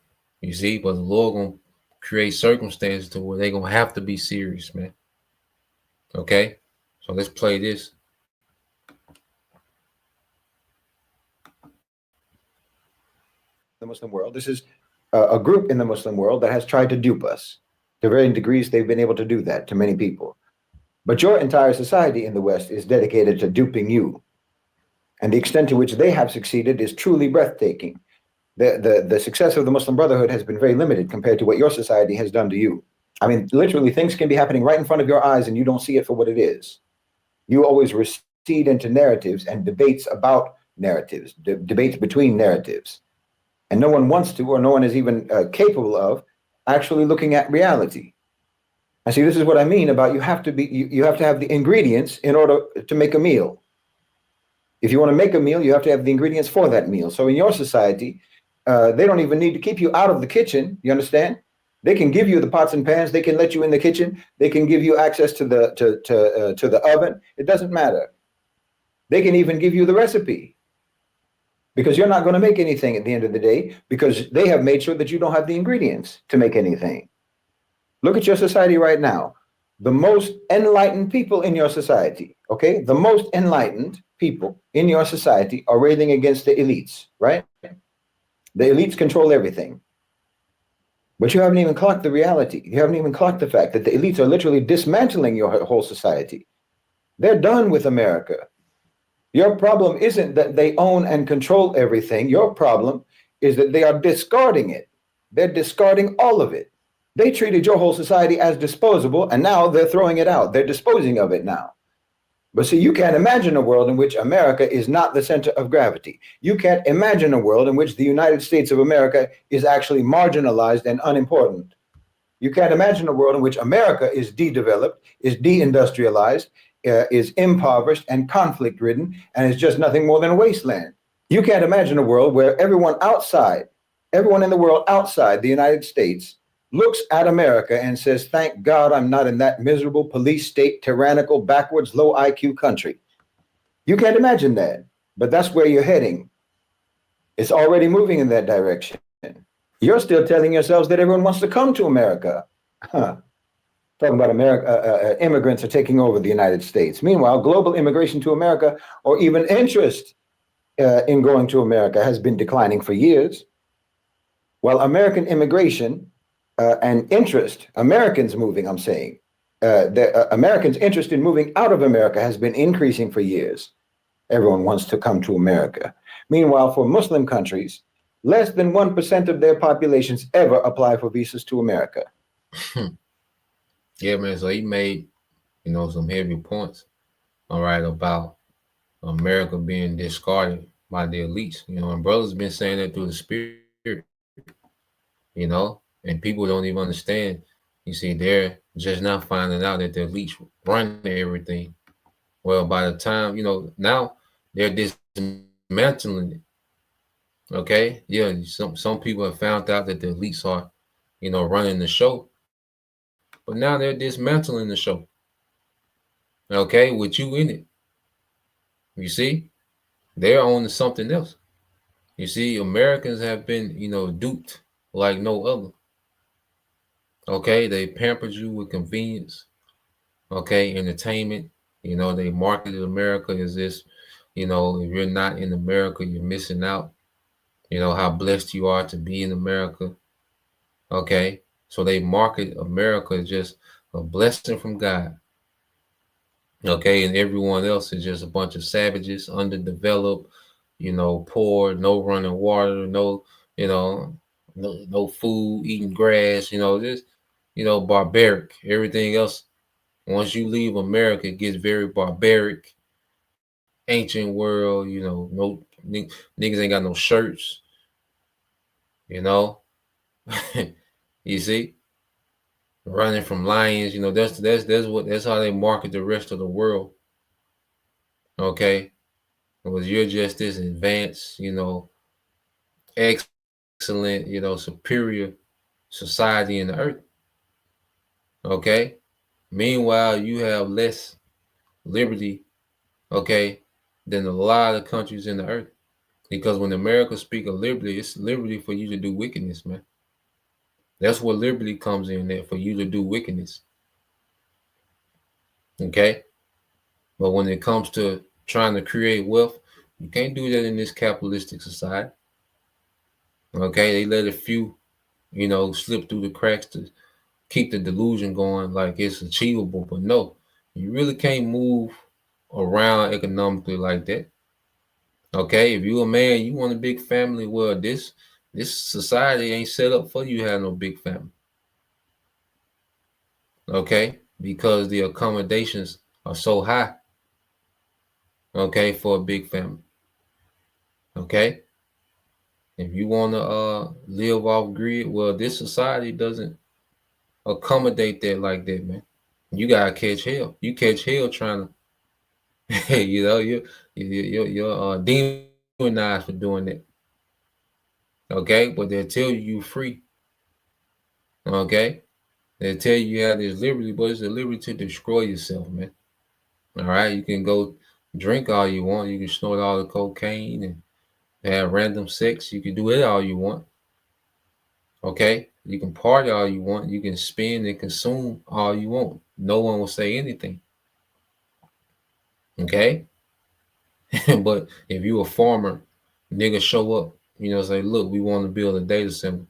you see, but the Lord gonna create circumstances to where they're gonna have to be serious, man. Okay, so let's play this. The Muslim world. This is a group in the Muslim world that has tried to dupe us. To varying degrees, they've been able to do that to many people. But your entire society in the West is dedicated to duping you. And the extent to which they have succeeded is truly breathtaking. The success of the Muslim Brotherhood has been very limited compared to what your society has done to you. I mean, literally, things can be happening right in front of your eyes and you don't see it for what it is. You always recede into narratives and debates about narratives, debates between narratives. And no one wants to, or no one is even capable of actually looking at reality. And see, this is what I mean about you have to have the ingredients in order to make a meal. If you want to make a meal, you have to have the ingredients for that meal. So in your society, they don't even need to keep you out of the kitchen, you understand? They can give you the pots and pans. They can let you in the kitchen. They can give you access to the oven. It doesn't matter. They can even give you the recipe, because you're not going to make anything at the end of the day, because they have made sure that you don't have the ingredients to make anything. Look at your society right now. The most enlightened people in your society, okay? The most enlightened people in your society are railing against the elites, right? The elites control everything. But you haven't even clocked the reality. You haven't even clocked the fact that the elites are literally dismantling your whole society. They're done with America. Your problem isn't that they own and control everything. Your problem is that they are discarding it. They're discarding all of it. They treated your whole society as disposable, and now they're throwing it out. They're disposing of it now. But see, you can't imagine a world in which America is not the center of gravity. You can't imagine a world in which the United States of America is actually marginalized and unimportant. You can't imagine a world in which America is de-developed, is de-industrialized, is impoverished and conflict-ridden, and is just nothing more than a wasteland. You can't imagine a world where everyone in the world outside the United States looks at America and says, thank God I'm not in that miserable police state, tyrannical, backwards, low IQ country. You can't imagine that, but that's where you're heading. It's already moving in that direction. You're still telling yourselves that everyone wants to come to America. Talking about America, immigrants are taking over the United States. Meanwhile, global immigration to America, or even interest in going to America, has been declining for years. While American immigration and interest, Americans moving, I'm saying, Americans' interest in moving out of America has been increasing for years. Everyone wants to come to America. Meanwhile, for Muslim countries, less than 1% of their populations ever apply for visas to America. Yeah, man. So he made, some heavy points, all right, about America being discarded by the elites. And brothers been saying that through the spirit, and people don't even understand. You see, they're just now finding out that the elites run everything. Well, by the time, now they're dismantling it. Okay? Yeah, some people have found out that the elites are, running the show. But now they're dismantling the show. Okay? With you in it. You see? They're on to something else. You see, Americans have been, duped like no other. Okay, they pampered you with convenience. Okay, entertainment. They marketed America as this, if you're not in America, you're missing out. How blessed you are to be in America. Okay, so they market America as just a blessing from God. Okay, and everyone else is just a bunch of savages, underdeveloped, poor, no running water, no food, eating grass, just barbaric. Everything else, once you leave America, it gets very barbaric, ancient world, no niggas ain't got no shirts, you see, running from lions, that's how they market the rest of the world. Okay, because you're just this advanced, excellent, superior society in the earth. Okay. Meanwhile, you have less liberty, okay, than a lot of countries in the earth. Because when America speak of liberty, it's liberty for you to do wickedness, man. That's where liberty comes in there, for you to do wickedness. Okay. But when it comes to trying to create wealth, you can't do that in this capitalistic society. Okay. They let a few, slip through the cracks to keep the delusion going like it's achievable. But no, you really can't move around economically like that. Okay, if you're a man, you want a big family, well, this society ain't set up for you to have no big family. Okay, because the accommodations are so high. Okay, for a big family. Okay, if you want to live off grid, well, this society doesn't accommodate that like that, man. You gotta catch hell. You catch hell trying to, you're demonized for doing that. Okay, but they'll tell you you're free. Okay, they tell you have this liberty, but it's a liberty to destroy yourself, man. All right, you can go drink all you want, you can snort all the cocaine and have random sex, you can do it all you want. Okay, you can party all you want, you can spend and consume all you want. No one will say anything. Okay, but if you a farmer, niggas show up, say, look, we want to build a data center.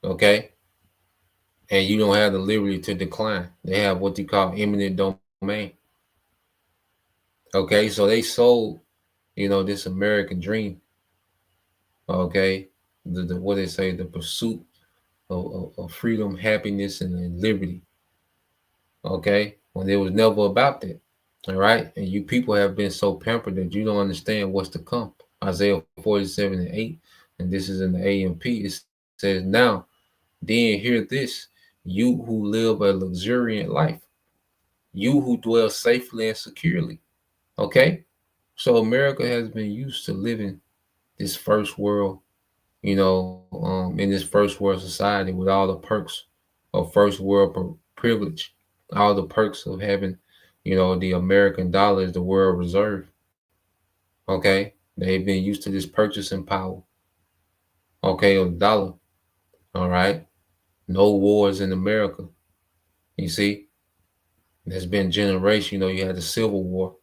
Okay, and you don't have the liberty to decline. They have what they call eminent domain. Okay, so they sold, this American dream. Okay, the what they say, the pursuit of freedom, happiness, and liberty. Okay, when it was never about that. All right, and you people have been so pampered that you don't understand what's to come. Isaiah 47:8, and this is in the AMP. It says, "Now, then hear this, you who live a luxuriant life, you who dwell safely and securely." Okay, so America has been used to living this first world, in this first world society with all the perks of first world privilege, all the perks of having, the American dollar is the world reserve. Okay, they've been used to this purchasing power. Okay, of the dollar. All right, no wars in America. You see, there's been generations. You had the Civil War.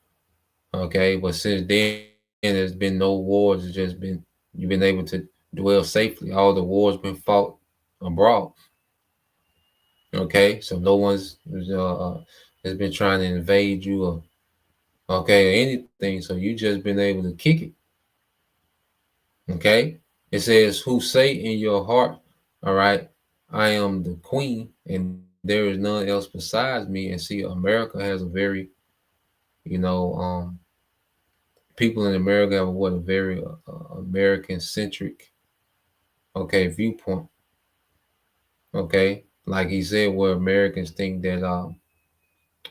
Okay, but since then there's been no wars. It's just been you've been able to dwell safely. All the wars been fought abroad. Okay, so no one's has been trying to invade you or anything. So you just been able to kick it. Okay, it says, "Who say in your heart, all right, I am the queen, and there is none else besides me." And see, America has a very, people in America have a very American centric, viewpoint. Okay, like he said, where Americans think that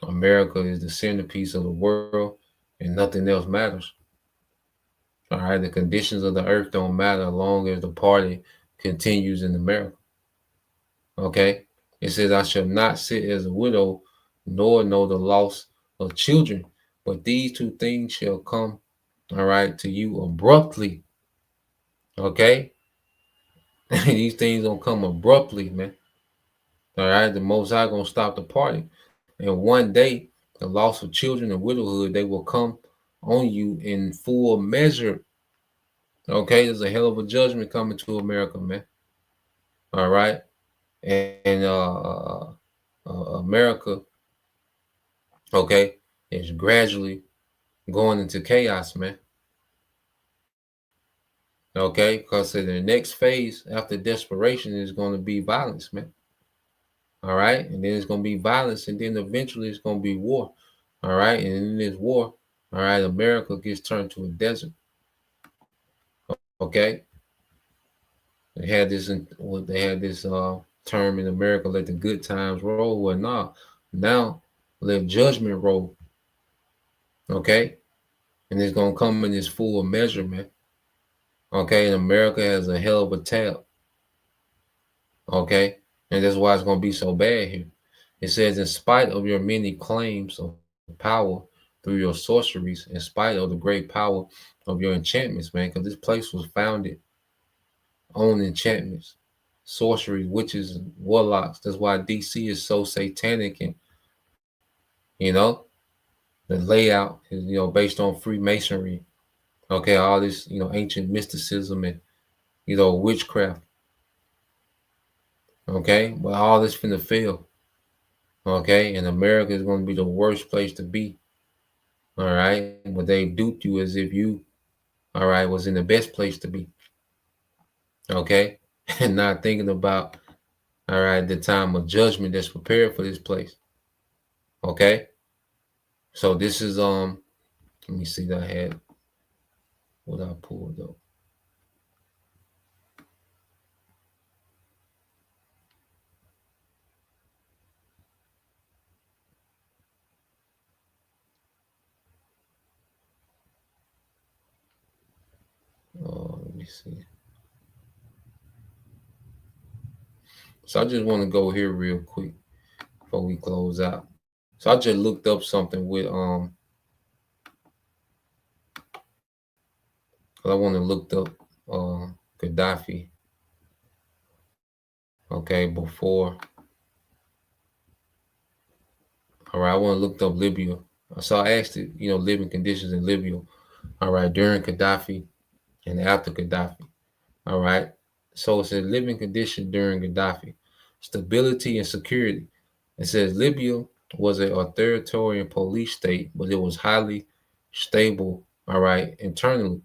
America is the centerpiece of the world and nothing else matters. All right, the conditions of the earth don't matter as long as the party continues in America. Okay, it says, "I shall not sit as a widow, nor know the loss of children, but these two things shall come, all right, to you abruptly." Okay, these things don't come abruptly, man. All right, the Most High gonna stop the party, and one day the loss of children and widowhood, they will come on you in full measure. Okay, there's a hell of a judgment coming to America, man. All right, and America, okay, is gradually going into chaos, man. Okay, because the next phase after desperation is going to be violence, man. All right, and then it's going to be violence, and then eventually it's going to be war. All right, and in this war, all right, America gets turned to a desert. Okay, they had this term in America, let the good times roll. Well, now let judgment roll. Okay, and it's gonna come in this full measurement. Okay, and America has a hell of a tab. Okay, and that's why it's gonna be so bad here. It says, "In spite of your many claims of power through your sorceries, in spite of the great power of your enchantments, man, because this place was founded on enchantments, sorcery, witches, warlocks. That's why DC is so satanic, and you know the layout is based on Freemasonry. Okay, all this ancient mysticism and witchcraft. Okay, but all this finna fail. Okay, and America is going to be the worst place to be. All right, but they duped you as if you, all right, was in the best place to be. Okay, and not thinking about, all right, the time of judgment that's prepared for this place. Okay, so this is let me see that I had what I pulled up. Let me see. So I just want to go here real quick before we close out. So I just looked up something with I want to look up Gaddafi. Okay, before. All right, I want to look up Libya. So I asked it, living conditions in Libya. All right, during Gaddafi and after Gaddafi. All right. So it says living condition during Gaddafi, stability and security. It says Libya was an authoritarian police state, but it was highly stable. All right, internally,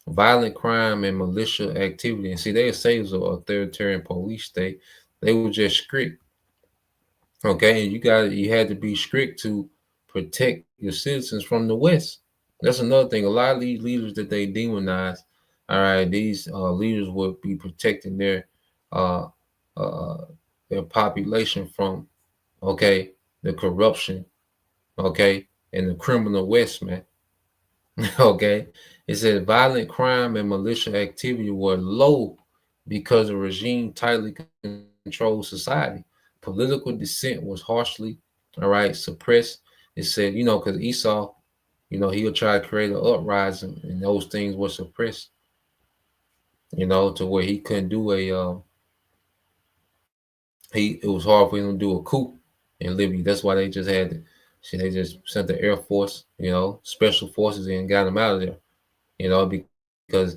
violent crime and militia activity. And see, they say it was an authoritarian police state. They were just strict. Okay, and you had to be strict to protect your citizens from the West. That's another thing. A lot of these leaders that they demonize, all right, these leaders will be protecting uh, their population from, okay, the corruption, okay, and the criminal West, man. Okay, it says violent crime and militia activity were low because the regime tightly controlled society. Political dissent was harshly, all right, suppressed. It said, because Esau, he'll try to create an uprising, and those things were suppressed, to where he couldn't do it was hard for him to do a coup in Libya. That's why they just they just sent the Air Force, special forces in and got him out of there, because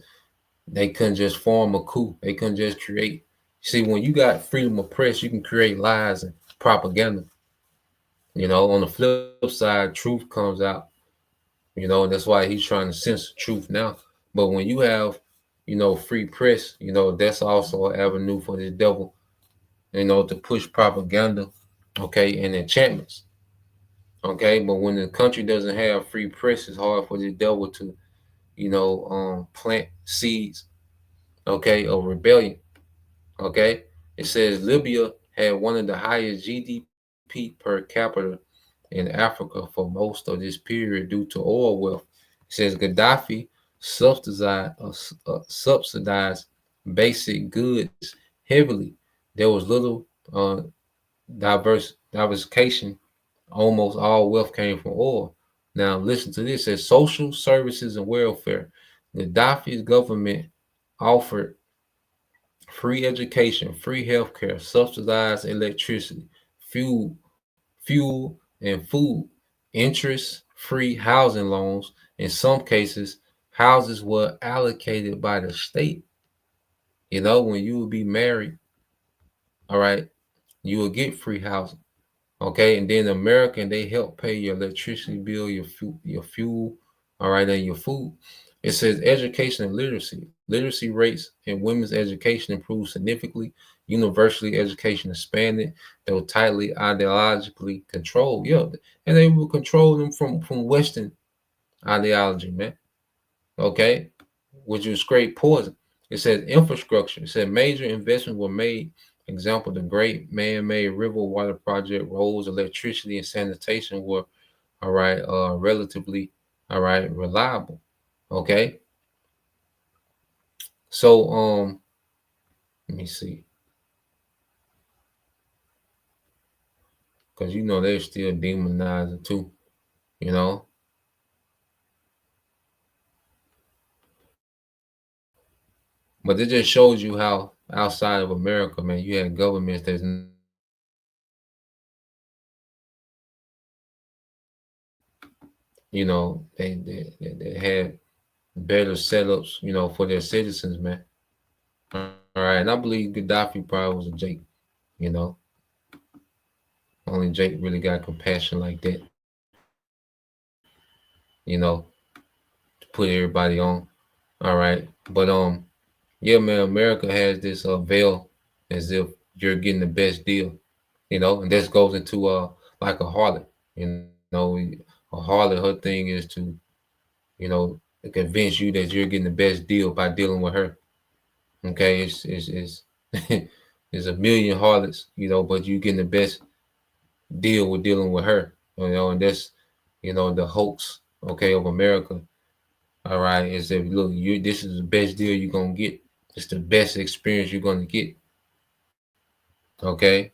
they couldn't just form a coup. They couldn't just create. See, when you got freedom of press, you can create lies and propaganda. On the flip side, truth comes out, and that's why he's trying to censor truth now. But when you have, free press, that's also an avenue for the devil, to push propaganda, okay, and enchantments. Okay, but when the country doesn't have free press, it's hard for the devil to, plant seeds, okay, of rebellion. Okay, it says Libya had one of the highest GDP per capita in Africa for most of this period due to oil wealth. It says Gaddafi subsidized basic goods heavily. There was little diversification. Almost all wealth came from oil. Now listen to this: it says social services and welfare. Gaddafi's government offered free education, free healthcare, subsidized electricity, fuel, and food, interest-free housing loans. In some cases, houses were allocated by the state. When you would be married, all right, you will get free housing. Okay, and then American, they help pay your electricity bill, your fuel, all right, and your food. It says education and literacy. Literacy rates in women's education improved significantly. University education expanded. They were tightly ideologically controlled. Yeah, and they will control them from Western ideology, man. Okay, which was great poison. It says infrastructure. It said major investments were made. Example, the great man-made river water project, roads, electricity, and sanitation were, all right, relatively, all right, reliable. Okay. So, let me see. Because, they're still demonizing too, But it just shows you how outside of America, man, you had governments that's, they had better setups, for their citizens, man. All right, and I believe Gaddafi probably was a Jake, Only Jake really got compassion like that, to put everybody on. All right, but yeah, man, America has this veil as if you're getting the best deal, and this goes into like a harlot, a harlot. Her thing is to, convince you that you're getting the best deal by dealing with her. Okay, it's there's a million harlots, but you getting the best deal with dealing with her, and that's, the hoax, okay, of America. All right, is that look, this is the best deal you're gonna get. It's the best experience you're gonna get. Okay,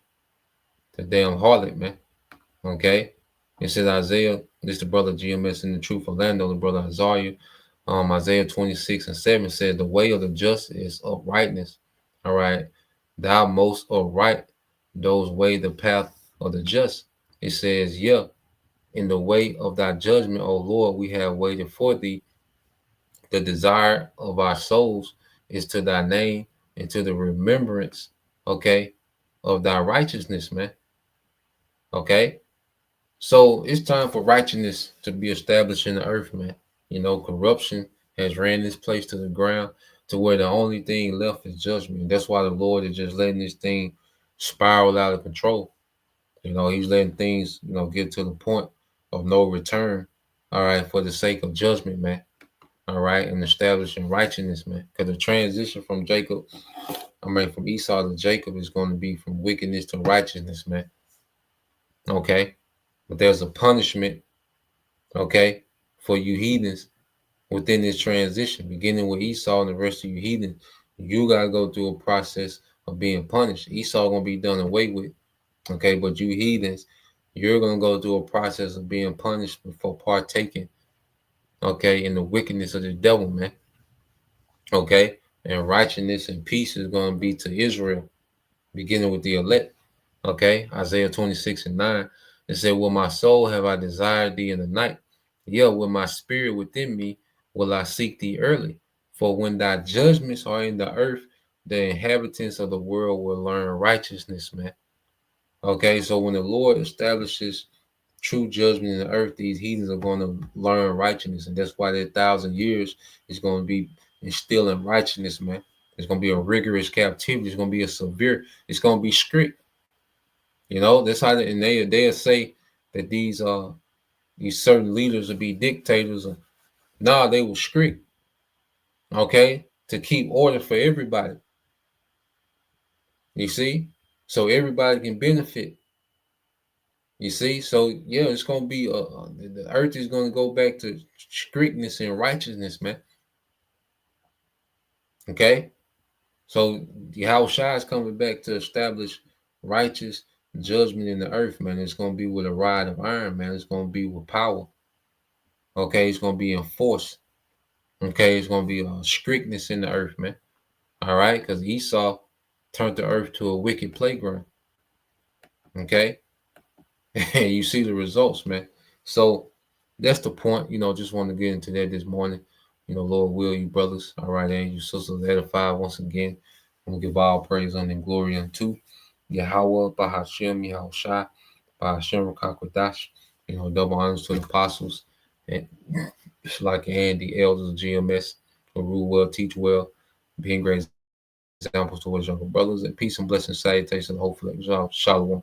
the damn harlot, man. Okay, it says Isaiah. This the brother GMS in the truth Orlando, the brother Isaiah. Isaiah 26:7 says, "The way of the just is uprightness." All right, thou most upright, those way the path of the just. It says, "Yeah, in the way of thy judgment, O Lord, we have waited for thee. The desire of our souls is to thy name and to the remembrance, okay, of thy righteousness, man." Okay, so it's time for righteousness to be established in the earth, man. You know, corruption has ran this place to the ground to where the only thing left is judgment. That's why the Lord is just letting this thing spiral out of control. You know, he's letting things, get to the point of no return. All right, for the sake of judgment, man. All right, and establishing righteousness, man. Because the transition from from Esau to Jacob is going to be from wickedness to righteousness, man. Okay, but there's a punishment, okay, for you heathens within this transition, beginning with Esau and the rest of you heathens. You gotta go through a process of being punished. Esau gonna be done away with, okay, but you heathens, you're gonna go through a process of being punished for partaking, okay, in the wickedness of the devil, man. Okay, and righteousness and peace is gonna be to Israel, beginning with the elect. Okay, Isaiah 26:9. It said, "Will my soul have I desired thee in the night? Yeah, with my spirit within me will I seek thee early. For when thy judgments are in the earth, the inhabitants of the world will learn righteousness," man. Okay, so when the Lord establishes true judgment in the earth, these heathens are going to learn righteousness. And that's why that 1,000 years is going to be instilling righteousness, man. It's going to be a rigorous captivity. It's going to be it's going to be strict. You know, that's how they'll say that these certain leaders will be dictators. Nah, they will strict, okay, to keep order for everybody. You see? So everybody can benefit. You see? So yeah, it's gonna be the earth is gonna go back to strictness and righteousness, man. Okay? So Yahushua is coming back to establish righteous judgment in the earth, man. It's gonna be with a rod of iron, man. It's gonna be with power. Okay, it's gonna be enforced. Okay, it's gonna be a strictness in the earth, man. All right, because Esau turned the earth to a wicked playground. Okay, and you see the results, man. So that's the point. Just want to get into that this morning. Lord will, you brothers, all right, and you sisters edified once again. We'll give all praise and glory unto Yahweh, Bahashem, Yahushua, Bahashem, Rakakwadash. Double honors to the apostles and the elders of GMS who rule well, teach well, being great examples towards younger brothers, and peace and blessings, salutations, hopefully, shalom.